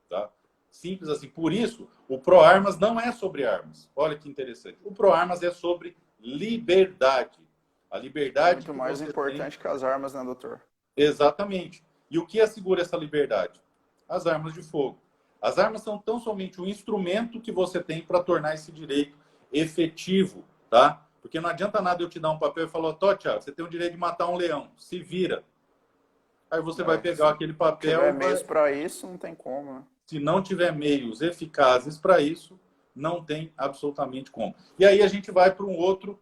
Speaker 2: Tá? Simples assim. Por isso, o Proarmas não é sobre armas. Olha que interessante. O Proarmas é sobre liberdade. A liberdade
Speaker 1: Muito mais importante que as armas, né, doutor?
Speaker 2: Exatamente. E o que assegura essa liberdade? As armas de fogo. As armas são tão somente um instrumento que você tem para tornar esse direito efetivo, tá? Porque não adianta nada eu te dar um papel e falar, Tiago, você tem o direito de matar um leão, se vira. Aí você vai pegar aquele papel...
Speaker 1: Se tiver meios para isso, não tem como, né?
Speaker 2: Se não tiver meios eficazes para isso, não tem absolutamente como. E aí a gente vai para um outro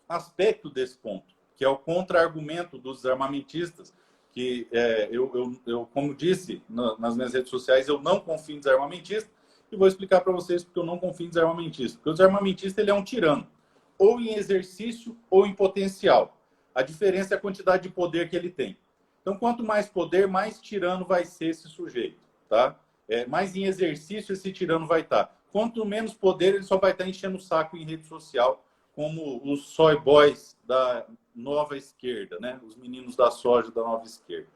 Speaker 2: aspecto desse ponto, que é o contra-argumento dos armamentistas, que eu, como disse nas minhas redes sociais, eu não confio em desarmamentista, e vou explicar para vocês porque eu não confio em desarmamentista. Porque o desarmamentista ele é um tirano, ou em exercício ou em potencial. A diferença é a quantidade de poder que ele tem. Então, quanto mais poder, mais tirano vai ser esse sujeito, tá? Mais em exercício esse tirano vai estar. Quanto menos poder, ele só vai estar enchendo o saco em rede social, como os soy boys da nova esquerda, né? Os meninos da soja da nova esquerda.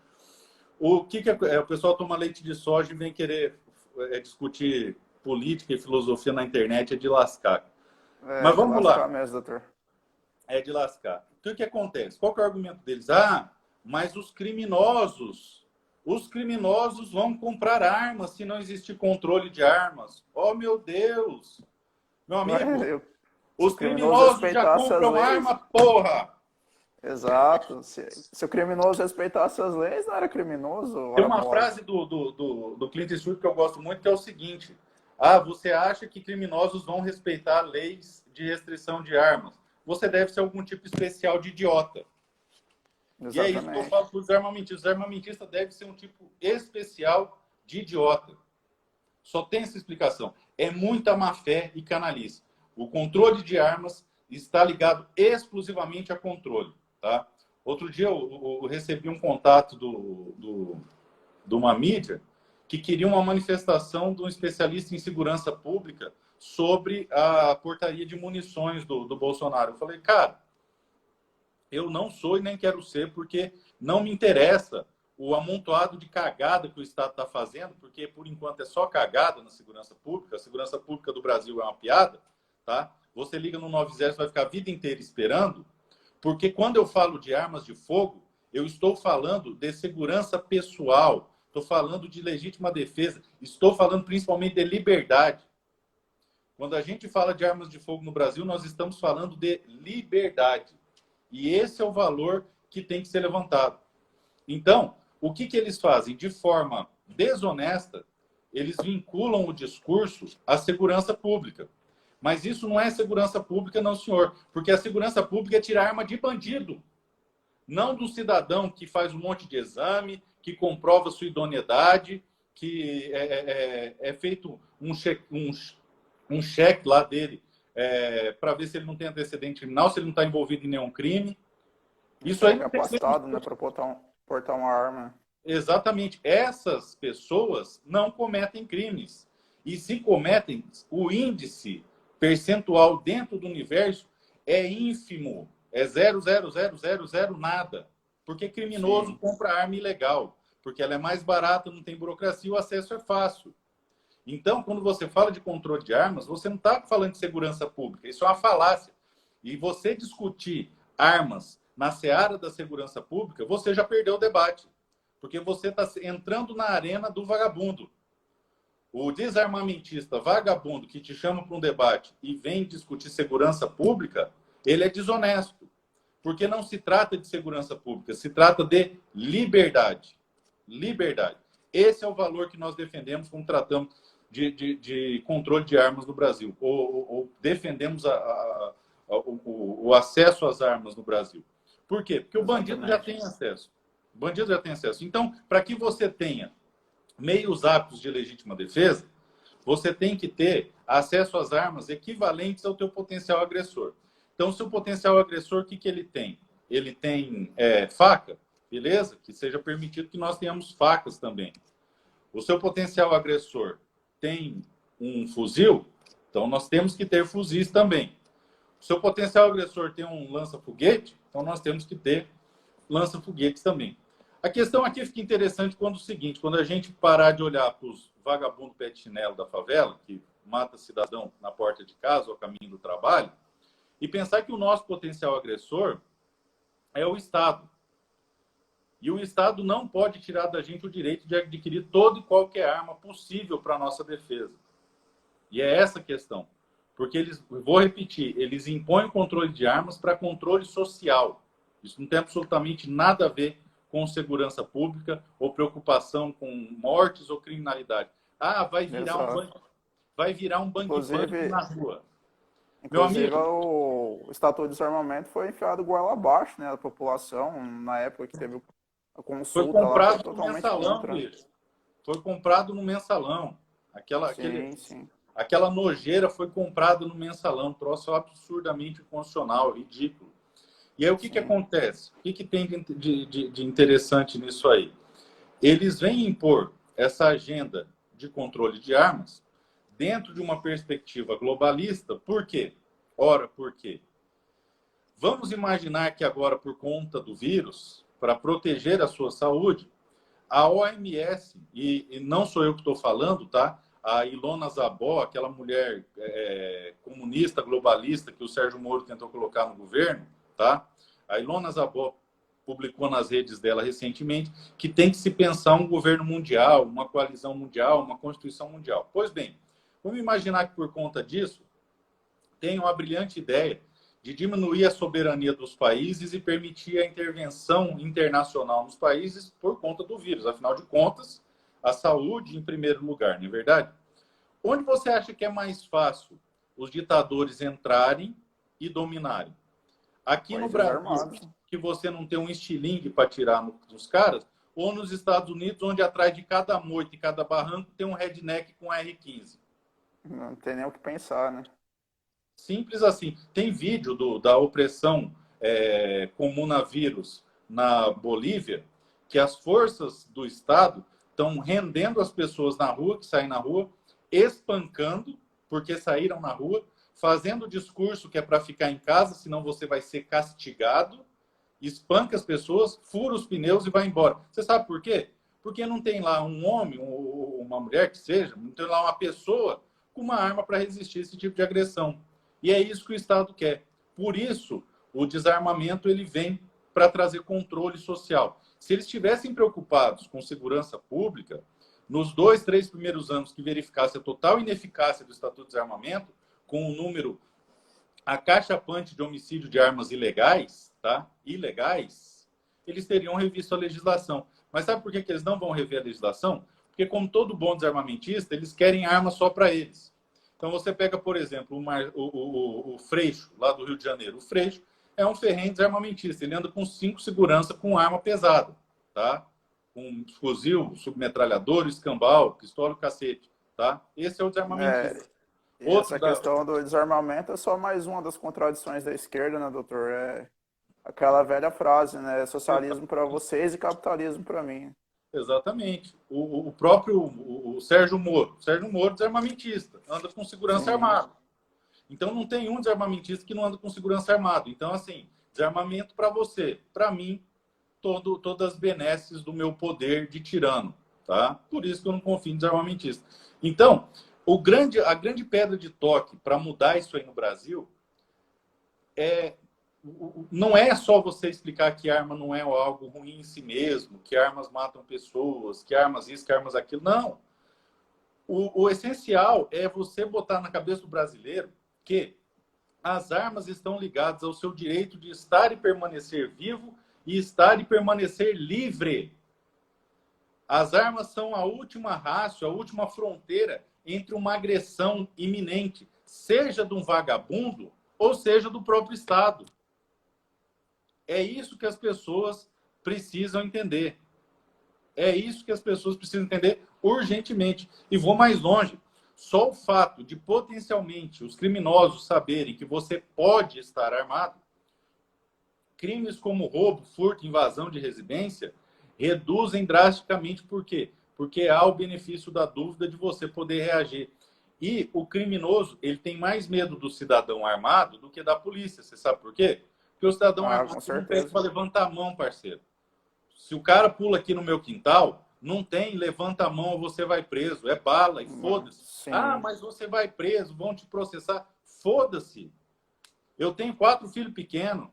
Speaker 2: O pessoal toma leite de soja e vem querer discutir política e filosofia na internet, é de lascar. Mas vamos lá.
Speaker 1: Mesmo, doutor.
Speaker 2: É de lascar. O que acontece? Qual que é o argumento deles? Mas os criminosos vão comprar armas se não existir controle de armas. Oh, meu Deus! Meu amigo, os criminosos já compram arma, porra!
Speaker 1: Exato. Se o criminoso respeitasse as leis, não era criminoso.
Speaker 2: Tem uma frase do Clint Eastwood que eu gosto muito, que é o seguinte: você acha que criminosos vão respeitar leis de restrição de armas? Você deve ser algum tipo especial de idiota. Exatamente. E é isso que eu falo para os armamentistas. Os armamentistas devem ser um tipo especial de idiota. Só tem essa explicação. É muita má-fé e canalice. O controle de armas está ligado exclusivamente a controle. Tá? Outro dia eu recebi um contato de uma mídia que queria uma manifestação de um especialista em segurança pública sobre a portaria de munições do Bolsonaro. Eu falei, cara, eu não sou e nem quero ser, porque não me interessa o amontoado de cagada que o Estado está fazendo, porque, por enquanto, é só cagada na segurança pública. A segurança pública do Brasil é uma piada, tá? Você liga no 90, vai ficar a vida inteira esperando, porque quando eu falo de armas de fogo, eu estou falando de segurança pessoal, estou falando de legítima defesa, estou falando principalmente de liberdade. Quando a gente fala de armas de fogo no Brasil, nós estamos falando de liberdade. E esse é o valor que tem que ser levantado. Então, o que eles fazem? De forma desonesta, eles vinculam o discurso à segurança pública. Mas isso não é segurança pública, não, senhor. Porque a segurança pública é tirar arma de bandido. Não do cidadão que faz um monte de exame, que comprova sua idoneidade, que é feito um cheque lá dele para ver se ele não tem antecedente criminal, se ele não está envolvido em nenhum crime. Isso aí
Speaker 1: é capacitado, né, para portar uma arma.
Speaker 2: Exatamente. Essas pessoas não cometem crimes. E se cometem, o índice percentual dentro do universo é ínfimo. É 0,0000 nada. Porque criminoso compra arma ilegal. porque ela é mais barata, não tem burocracia, o acesso é fácil. Então, quando você fala de controle de armas, você não está falando de segurança pública, isso é uma falácia. E você discutir armas na seara da segurança pública, você já perdeu o debate, porque você está entrando na arena do vagabundo. O desarmamentista vagabundo que te chama para um debate e vem discutir segurança pública, ele é desonesto. Porque não se trata de segurança pública, se trata de liberdade. Liberdade. Esse é o valor que nós defendemos quando tratamos de controle de armas no Brasil. Ou defendemos o acesso às armas no Brasil. Por quê? Porque o bandido já tem acesso. O bandido já tem acesso. Então, para que você tenha meios aptos de legítima defesa, você tem que ter acesso às armas equivalentes ao teu potencial agressor. Então, se o potencial agressor, o que ele tem? Ele tem faca, beleza? Que seja permitido que nós tenhamos facas também. O seu potencial agressor tem um fuzil, então nós temos que ter fuzis também. O seu potencial agressor tem um lança-foguete, então nós temos que ter lança-foguetes também. A questão aqui fica interessante quando o seguinte, quando a gente parar de olhar para os vagabundos pé de chinelo da favela, que mata cidadão na porta de casa ou a caminho do trabalho, e pensar que o nosso potencial agressor é o Estado. E o Estado não pode tirar da gente o direito de adquirir toda e qualquer arma possível para a nossa defesa. E é essa a questão. Porque eles, vou repetir, eles impõem o controle de armas para controle social. Isso não tem absolutamente nada a ver com segurança pública ou preocupação com mortes ou criminalidade. Ah, vai virar um bang bang na rua.
Speaker 1: Inclusive, o Estatuto de Desarmamento foi enfiado goela abaixo, né, da população, na época que teve a consulta.
Speaker 2: Foi comprado no mensalão, bicho. Foi comprado no mensalão. Aquela nojeira foi comprada no mensalão. Troço absurdamente inconstitucional, ridículo. E aí, o que acontece? O que tem de interessante nisso aí? Eles vêm impor essa agenda de controle de armas dentro de uma perspectiva globalista. Por quê? Ora, por quê? Vamos imaginar que agora, por conta do vírus, para proteger a sua saúde, a OMS, e não sou eu que estou falando, tá? A Ilona Zabó, aquela mulher comunista, globalista, que o Sérgio Moro tentou colocar no governo, tá? A Ilona Zabó publicou nas redes dela recentemente que tem que se pensar um governo mundial, uma coalizão mundial, uma constituição mundial. Pois bem, vamos imaginar que por conta disso tem uma brilhante ideia de diminuir a soberania dos países e permitir a intervenção internacional nos países por conta do vírus. Afinal de contas, a saúde em primeiro lugar, não é verdade? Onde você acha que é mais fácil os ditadores entrarem e dominarem? Aqui no Brasil, que você não tem um estilingue para tirar nos caras, ou nos Estados Unidos, onde atrás de cada moita e cada barranco tem um redneck com R15.
Speaker 1: Não tem nem o que pensar, né?
Speaker 2: Simples assim. Tem vídeo da opressão comunavírus na Bolívia, que as forças do Estado estão rendendo as pessoas na rua, que saem na rua, espancando, porque saíram na rua, fazendo discurso que é para ficar em casa, senão você vai ser castigado, espanca as pessoas, fura os pneus e vai embora. Você sabe por quê? Porque não tem lá um homem ou uma mulher que seja, não tem lá uma pessoa com uma arma para resistir a esse tipo de agressão. E é isso que o Estado quer. Por isso, o desarmamento ele vem para trazer controle social. Se eles estivessem preocupados com segurança pública, nos 2, 3 primeiros anos que verificasse a total ineficácia do Estatuto de Desarmamento, com o número acachapante de homicídio de armas ilegais, tá? Ilegais, eles teriam revisto a legislação. Mas sabe por que eles não vão rever a legislação? Porque, como todo bom desarmamentista, eles querem arma só para eles. Então, você pega, por exemplo, o Freixo, lá do Rio de Janeiro. O Freixo é um ferrenho desarmamentista. Ele anda com 5 segurança com arma pesada, tá? Com fuzil, submetralhador, escambau, pistola e cacete, tá? Esse é o desarmamentista.
Speaker 1: Essa questão do desarmamento é só mais uma das contradições da esquerda, né, doutor? É aquela velha frase, né? Socialismo para vocês e capitalismo para mim.
Speaker 2: Exatamente. O próprio Sérgio Moro. Sérgio Moro desarmamentista, anda com segurança armado. Então não tem um desarmamentista que não anda com segurança armado. Então, assim, desarmamento para você. Para mim, todas as benesses do meu poder de tirano, tá? Por isso que eu não confio em desarmamentista. Então, a grande pedra de toque para mudar isso aí no Brasil não é só você explicar que arma não é algo ruim em si mesmo, que armas matam pessoas, que armas isso, que armas aquilo. Não. O essencial é você botar na cabeça do brasileiro que as armas estão ligadas ao seu direito de estar e permanecer vivo e estar e permanecer livre. As armas são a última rácio, a última fronteira entre uma agressão iminente, seja de um vagabundo ou seja do próprio Estado. É isso que as pessoas precisam entender. É isso que as pessoas precisam entender urgentemente. E vou mais longe. Só o fato de potencialmente os criminosos saberem que você pode estar armado, crimes como roubo, furto, invasão de residência, reduzem drasticamente. Por quê? Porque há o benefício da dúvida de você poder reagir. E o criminoso, ele tem mais medo do cidadão armado do que da polícia. Você sabe por quê? Porque o cidadão armado não pede para levantar a mão, parceiro. Se o cara pula aqui no meu quintal, não tem levanta a mão ou você vai preso. É bala e foda-se. Ah, mas você vai preso, vão te processar. Foda-se. Eu tenho 4 filhos pequenos.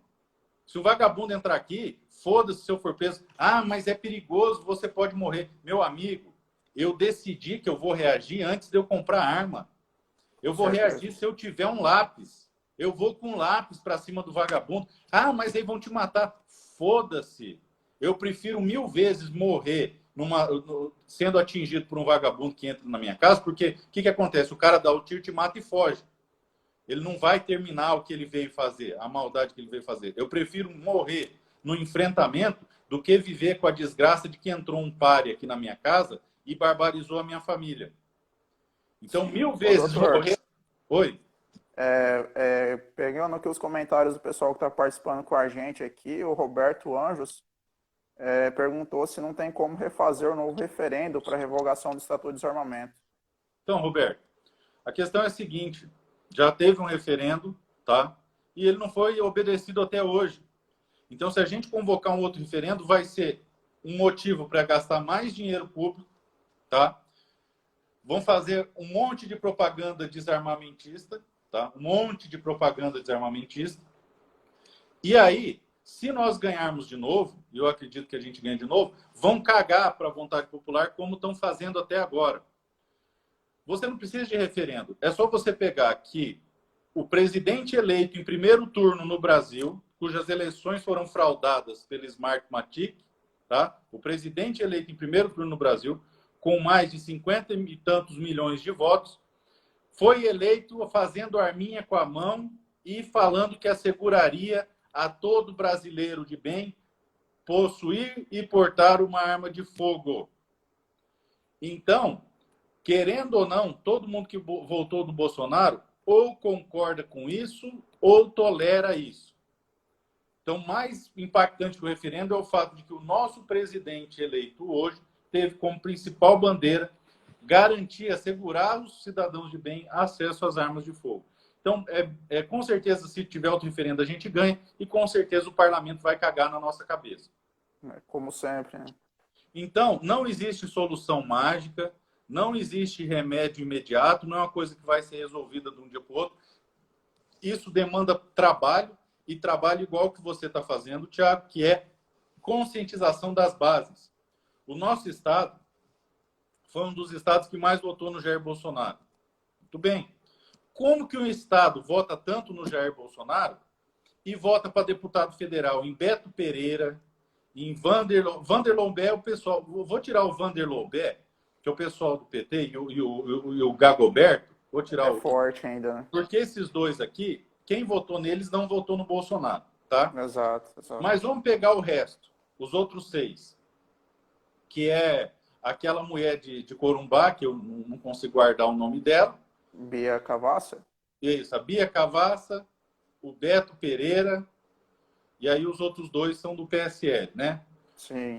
Speaker 2: Se o vagabundo entrar aqui, foda-se se eu for preso. Ah, mas é perigoso, você pode morrer. Meu amigo, eu decidi que eu vou reagir antes de eu comprar arma. Eu vou reagir se eu tiver um lápis. Eu vou com um lápis para cima do vagabundo. Ah, mas aí vão te matar. Foda-se. Eu prefiro 1000 vezes morrer sendo atingido por um vagabundo que entra na minha casa, porque o que acontece? O cara dá o tiro, te mata e foge. Ele não vai terminar o que ele veio fazer, a maldade que ele veio fazer. Eu prefiro morrer no enfrentamento do que viver com a desgraça de que entrou um páreo aqui na minha casa e barbarizou a minha família. Então, 1000 vezes morrer... Oi?
Speaker 1: Pegando aqui os comentários do pessoal que está participando com a gente aqui, o Roberto Anjos perguntou se não tem como refazer o novo referendo para revogação do Estatuto de Desarmamento.
Speaker 2: Então, Roberto, a questão é a seguinte, já teve um referendo, tá? E ele não foi obedecido até hoje. Então, se a gente convocar um outro referendo, vai ser um motivo para gastar mais dinheiro público, tá? Vão fazer um monte de propaganda desarmamentista, tá? Um monte de propaganda desarmamentista. E aí, se nós ganharmos de novo, e eu acredito que a gente ganha de novo, vão cagar para a vontade popular como estão fazendo até agora. Você não precisa de referendo. É só você pegar que o presidente eleito em primeiro turno no Brasil, cujas eleições foram fraudadas pelo Smart Matic, tá? O presidente eleito em primeiro turno no Brasil, com mais de 50 e tantos milhões de votos, foi eleito fazendo arminha com a mão e falando que asseguraria a todo brasileiro de bem possuir e portar uma arma de fogo. Então, querendo ou não, todo mundo que votou do Bolsonaro ou concorda com isso ou tolera isso. Então, mais impactante que o referendo é o fato de que o nosso presidente eleito hoje teve como principal bandeira garantir, assegurar aos cidadãos de bem acesso às armas de fogo. Então, com certeza, se tiver outro referendo, a gente ganha e com certeza o parlamento vai cagar na nossa cabeça.
Speaker 1: Como sempre, né?
Speaker 2: Então, não existe solução mágica, não existe remédio imediato, não é uma coisa que vai ser resolvida de um dia para o outro. Isso demanda trabalho, e trabalho igual que você está fazendo, Thiago, que é conscientização das bases. O nosso estado foi um dos estados que mais votou no Jair Bolsonaro. Muito bem. Como que um estado vota tanto no Jair Bolsonaro e vota para deputado federal em Beto Pereira, em Vander Lombé, o pessoal... Vou tirar o Vander Lombé, que é o pessoal do PT, e o Gagoberto. Vou tirar
Speaker 1: forte ainda, né?
Speaker 2: Porque esses dois aqui, quem votou neles não votou no Bolsonaro, tá?
Speaker 1: Exato.
Speaker 2: Mas vamos pegar o resto, os outros 6, que é aquela mulher de Corumbá, que eu não consigo guardar o nome dela.
Speaker 1: Bia Cavassa?
Speaker 2: Isso, a Bia Cavassa, o Beto Pereira, e aí os outros 2 são do PSL, né?
Speaker 1: Sim.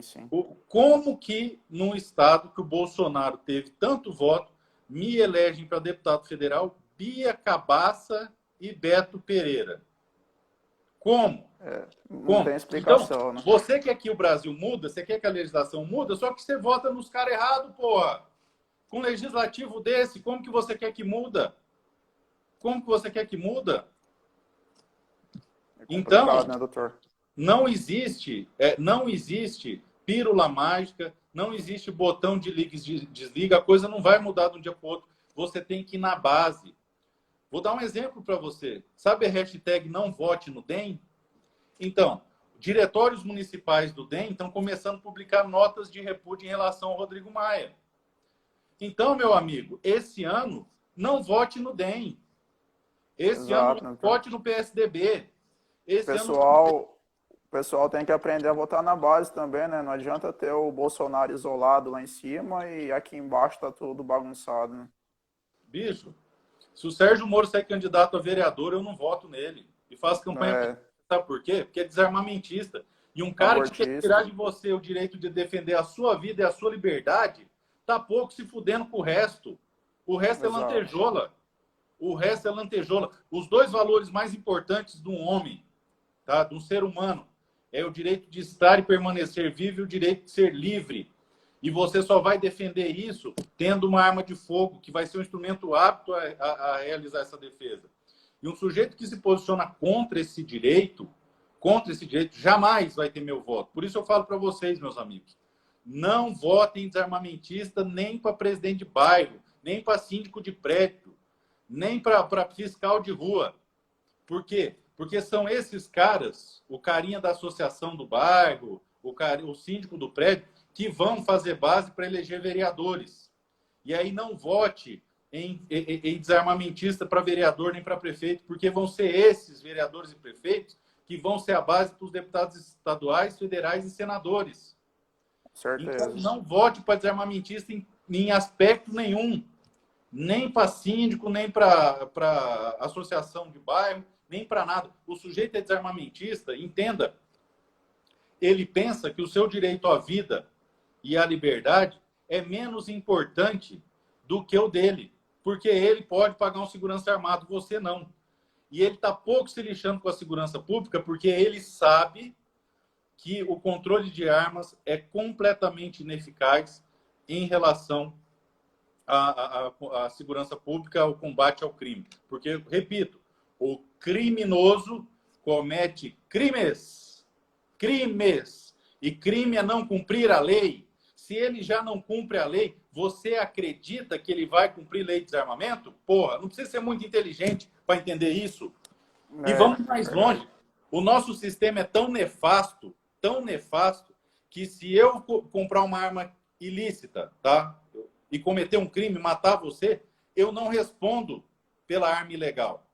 Speaker 2: Como que num estado que o Bolsonaro teve tanto voto, me elegem para deputado federal Bia Cavassa e Beto Pereira? Como?
Speaker 1: Não tem
Speaker 2: Então,
Speaker 1: explicação, né?
Speaker 2: você quer que o Brasil muda, você quer que a legislação muda, só que você vota nos caras errados, porra. Com um legislativo desse, como que você quer que muda? Como que você quer que muda?
Speaker 1: É
Speaker 2: Então,
Speaker 1: complicado, né, doutor?
Speaker 2: não existe pílula mágica, não existe botão de liga e desliga, a coisa não vai mudar de um dia para o outro. Você tem que ir na base. Vou dar um exemplo para você. Sabe a hashtag não vote no DEM? Então, diretórios municipais do DEM estão começando a publicar notas de repúdio em relação ao Rodrigo Maia. Então, meu amigo, esse ano não vote no DEM. Esse ano
Speaker 1: Exato, né,
Speaker 2: não
Speaker 1: doutor?
Speaker 2: vote no PSDB. Esse ano
Speaker 1: O pessoal tem que aprender a votar na base também, né? Não adianta ter o Bolsonaro isolado lá em cima e aqui embaixo tá tudo bagunçado, né?
Speaker 2: bicho, se o Sérgio Moro sair candidato a vereador, eu não voto nele. E faço campanha para ele.
Speaker 1: É,
Speaker 2: Sabe por quê? Porque é desarmamentista. E um cara que quer tirar
Speaker 1: abortista.
Speaker 2: de você o direito de defender a sua vida e a sua liberdade, tá pouco se fudendo com o resto. O resto é
Speaker 1: Exato.
Speaker 2: lantejola. O resto é lantejola. Os dois valores mais importantes de um homem, tá? De um ser humano, é o direito de estar e permanecer vivo e o direito de ser livre. E você só vai defender isso tendo uma arma de fogo, que vai ser um instrumento apto a realizar essa defesa. E um sujeito que se posiciona contra esse direito, jamais vai ter meu voto. Por isso eu falo para vocês, meus amigos, não votem em desarmamentista nem para presidente de bairro, nem para síndico de prédio, nem para fiscal de rua. Por quê? Porque são esses caras, o carinha da associação do bairro, o síndico do prédio, que vão fazer base para eleger vereadores. E aí não vote em desarmamentista para vereador nem para prefeito, porque vão ser esses vereadores e prefeitos que vão ser a base para os deputados estaduais, federais e senadores. Então
Speaker 1: Certeza.
Speaker 2: não vote para desarmamentista em aspecto nenhum. Nem para síndico, nem para associação de bairro, nem para nada. O sujeito é desarmamentista, entenda, ele pensa que o seu direito à vida e à liberdade é menos importante do que o dele, porque ele pode pagar um segurança armado, você não. E ele está pouco se lixando com a segurança pública, porque ele sabe que o controle de armas é completamente ineficaz em relação à segurança pública, ao combate ao crime. Porque, repito, o criminoso comete crimes. E crime é não cumprir a lei. Se ele já não cumpre a lei, você acredita que ele vai cumprir lei de desarmamento? Porra, não precisa ser muito inteligente para entender isso. E vamos mais
Speaker 1: Verdade.
Speaker 2: longe. O nosso sistema é tão nefasto, que se eu comprar uma arma ilícita, tá? E cometer um crime, matar você, eu não respondo pela arma ilegal.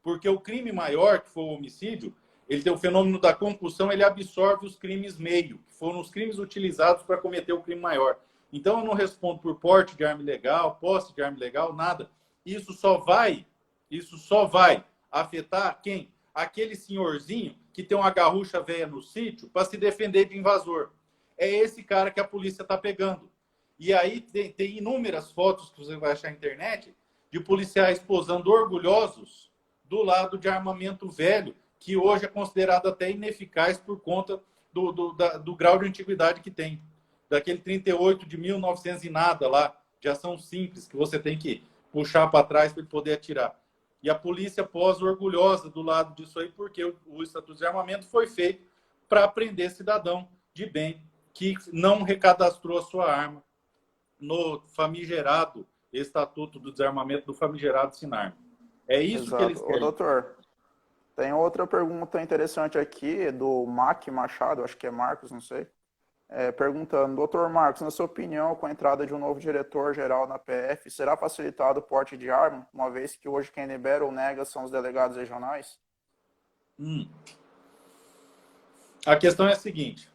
Speaker 2: Porque o crime maior, que foi o homicídio, ele tem o fenômeno da concussão, ele absorve os crimes meio, que foram os crimes utilizados para cometer o crime maior. Então eu não respondo por porte de arma ilegal, posse de arma ilegal, nada. Isso só vai afetar quem? Aquele senhorzinho que tem uma garrucha velha no sítio para se defender de invasor. É esse cara que a polícia está pegando. E aí tem inúmeras fotos que você vai achar na internet de policiais posando orgulhosos do lado de armamento velho, que hoje é considerado até ineficaz por conta do grau de antiguidade que tem. Daquele 38 de 1900 e nada lá, de ação simples, que você tem que puxar para trás para poder atirar. E a polícia posa orgulhosa do lado disso aí, porque o Estatuto de Armamento foi feito para prender cidadão de bem que não recadastrou a sua arma no famigerado Estatuto do Desarmamento do famigerado Sinarme. É isso que eles
Speaker 1: Exato. Ô,
Speaker 2: querem.
Speaker 1: doutor, tem outra pergunta interessante aqui do Mac Machado, acho que é Marcos, não sei. Perguntando, doutor Marcos, na sua opinião, com a entrada de um novo diretor-geral na PF, será facilitado o porte de arma, uma vez que hoje quem libera ou nega são os delegados regionais?
Speaker 2: A questão é a seguinte: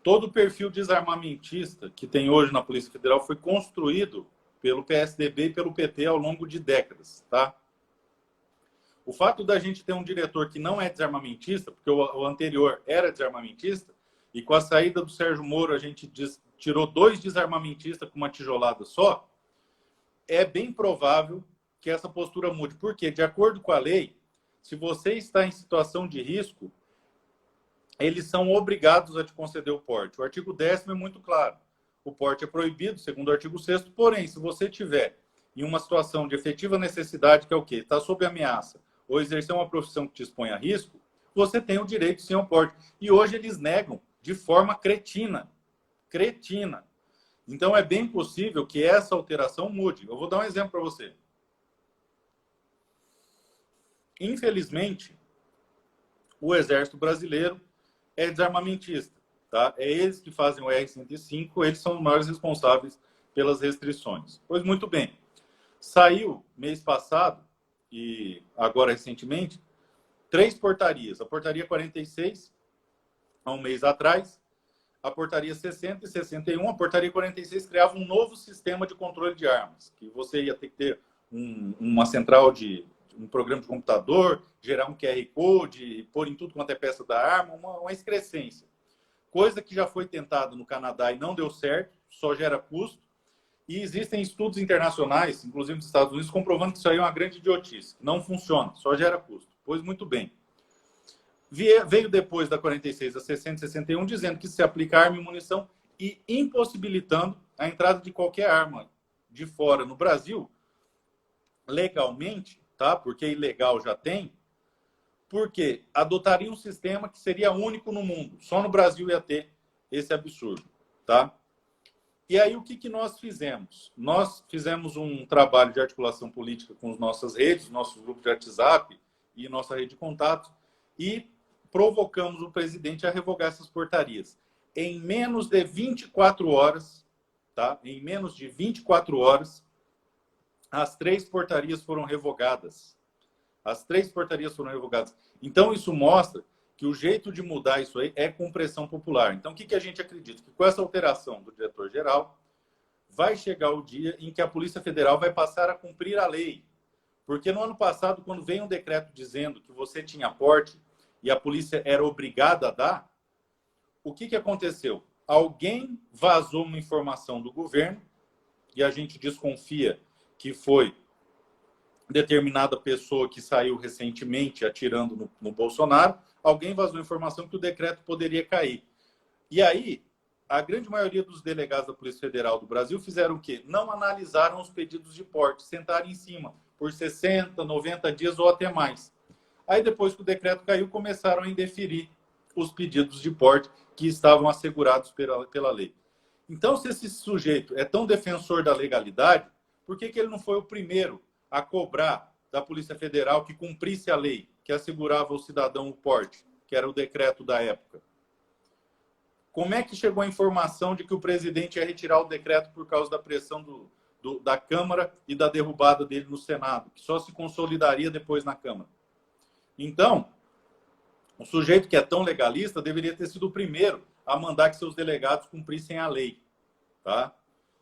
Speaker 2: todo o perfil desarmamentista que tem hoje na Polícia Federal foi construído pelo PSDB e pelo PT ao longo de décadas, tá? O fato da gente ter um diretor que não é desarmamentista, porque o anterior era desarmamentista, e com a saída do Sérgio Moro a gente tirou 2 desarmamentistas com uma tijolada só, é bem provável que essa postura mude. Porque, de acordo com a lei, se você está em situação de risco, eles são obrigados a te conceder o porte. O artigo 10º é muito claro. O porte é proibido, segundo o artigo 6º, porém, se você tiver em uma situação de efetiva necessidade, que é o quê? Está sob ameaça, ou exercer uma profissão que te expõe a risco, você tem o direito sim ao porte. E hoje eles negam de forma cretina. Cretina. Então é bem possível que essa alteração mude. Eu vou dar um exemplo para você. Infelizmente, o Exército Brasileiro é desarmamentista. Tá? É eles que fazem o R-105, eles são os maiores responsáveis pelas restrições. Pois muito bem. Saiu mês passado, e agora recentemente, 3 portarias. A portaria 46, há um mês atrás, a portaria 60 e 61, a portaria 46 criava um novo sistema de controle de armas, que você ia ter que ter uma central de um programa de computador, gerar um QR Code, pôr em tudo quanto é peça da arma, uma excrescência. Coisa que já foi tentada no Canadá e não deu certo, só gera custo. E existem estudos internacionais, inclusive dos Estados Unidos, comprovando que isso aí é uma grande idiotice. Não funciona, só gera custo. Pois muito bem. Veio depois da 46 a 60 e 61, dizendo que se aplica arma e munição e impossibilitando a entrada de qualquer arma de fora no Brasil, legalmente, tá? Porque ilegal já tem, porque adotaria um sistema que seria único no mundo. Só no Brasil ia ter esse absurdo, tá? E aí, o que nós fizemos? Nós fizemos um trabalho de articulação política com as nossas redes, nossos grupos de WhatsApp e nossa rede de contatos, e provocamos o presidente a revogar essas portarias. Em menos de 24 horas, tá? Em menos de 24 horas, as 3 portarias foram revogadas. As 3 portarias foram revogadas. Então, isso mostra que o jeito de mudar isso aí é com pressão popular. Então, o que a gente acredita? Que com essa alteração do diretor-geral, vai chegar o dia em que a Polícia Federal vai passar a cumprir a lei. Porque no ano passado, quando veio um decreto dizendo que você tinha porte e a polícia era obrigada a dar, o que aconteceu? Alguém vazou uma informação do governo, e a gente desconfia que foi determinada pessoa que saiu recentemente atirando no Bolsonaro, alguém vazou informação que o decreto poderia cair. E aí, a grande maioria dos delegados da Polícia Federal do Brasil fizeram o quê? Não analisaram os pedidos de porte, sentaram em cima por 60, 90 dias ou até mais. Aí, depois que o decreto caiu, começaram a indeferir os pedidos de porte que estavam assegurados pela lei. Então, se esse sujeito é tão defensor da legalidade, por que ele não foi o primeiro a cobrar da Polícia Federal que cumprisse a lei, que assegurava ao cidadão o porte, que era o decreto da época? Como é que chegou a informação de que o presidente ia retirar o decreto por causa da pressão da Câmara e da derrubada dele no Senado, que só se consolidaria depois na Câmara? Então, o sujeito que é tão legalista deveria ter sido o primeiro a mandar que seus delegados cumprissem a lei, tá?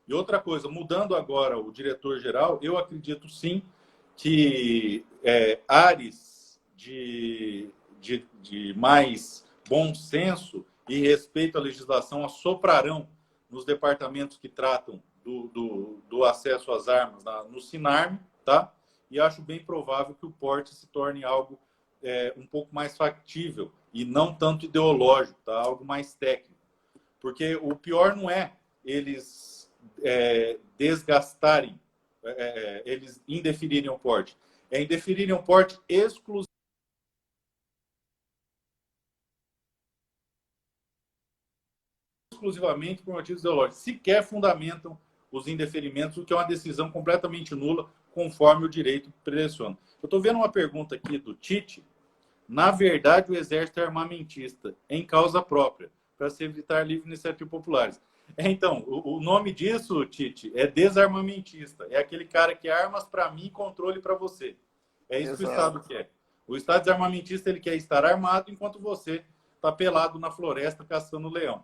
Speaker 2: E outra coisa, mudando agora o diretor-geral, eu acredito sim que áreas de mais bom senso e respeito à legislação assoprarão nos departamentos que tratam do acesso às armas no Sinarme, tá? E acho bem provável que o porte se torne algo um pouco mais factível e não tanto ideológico, tá? Algo mais técnico. Porque o pior não é eles desgastarem, eles indeferirem o porte. É indeferirem o porte exclusivamente por motivos ideológicos. Sequer fundamentam os indeferimentos, o que é uma decisão completamente nula, conforme o direito direciona. Eu estou vendo uma pergunta aqui do Tite. Na verdade, o Exército é armamentista, em causa própria, para se evitar livre iniciativa populares. Então, o nome disso, Tite, é desarmamentista. É aquele cara que é armas para mim e controle para você. É isso que o Estado quer. O Estado desarmamentista, ele quer estar armado enquanto você está pelado na floresta caçando leão.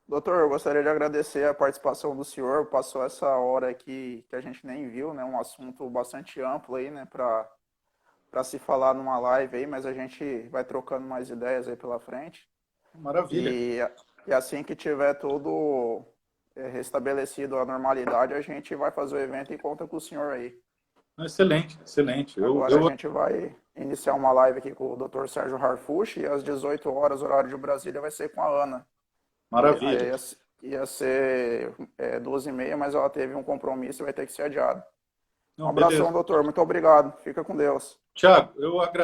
Speaker 1: Doutor, eu gostaria de agradecer a participação do senhor. Passou essa hora aqui que a gente nem viu, né? Um assunto bastante amplo aí, né? Para se falar numa live aí, mas a gente vai trocando mais ideias aí pela frente.
Speaker 2: Maravilha.
Speaker 1: E assim que tiver tudo restabelecido a normalidade, a gente vai fazer o evento e conta com o senhor aí.
Speaker 2: Excelente, excelente.
Speaker 1: Agora a gente vai iniciar uma live aqui com o Dr. Sérgio Harfuch, e às 18 horas, horário de Brasília, vai ser com a Ana.
Speaker 2: Maravilha.
Speaker 1: Ia ser 12h30, mas ela teve um compromisso e vai ter que ser adiado.
Speaker 2: Não,
Speaker 1: Um abração,
Speaker 2: beleza.
Speaker 1: doutor. Muito obrigado. Fica com Deus.
Speaker 2: Tiago, eu agradeço.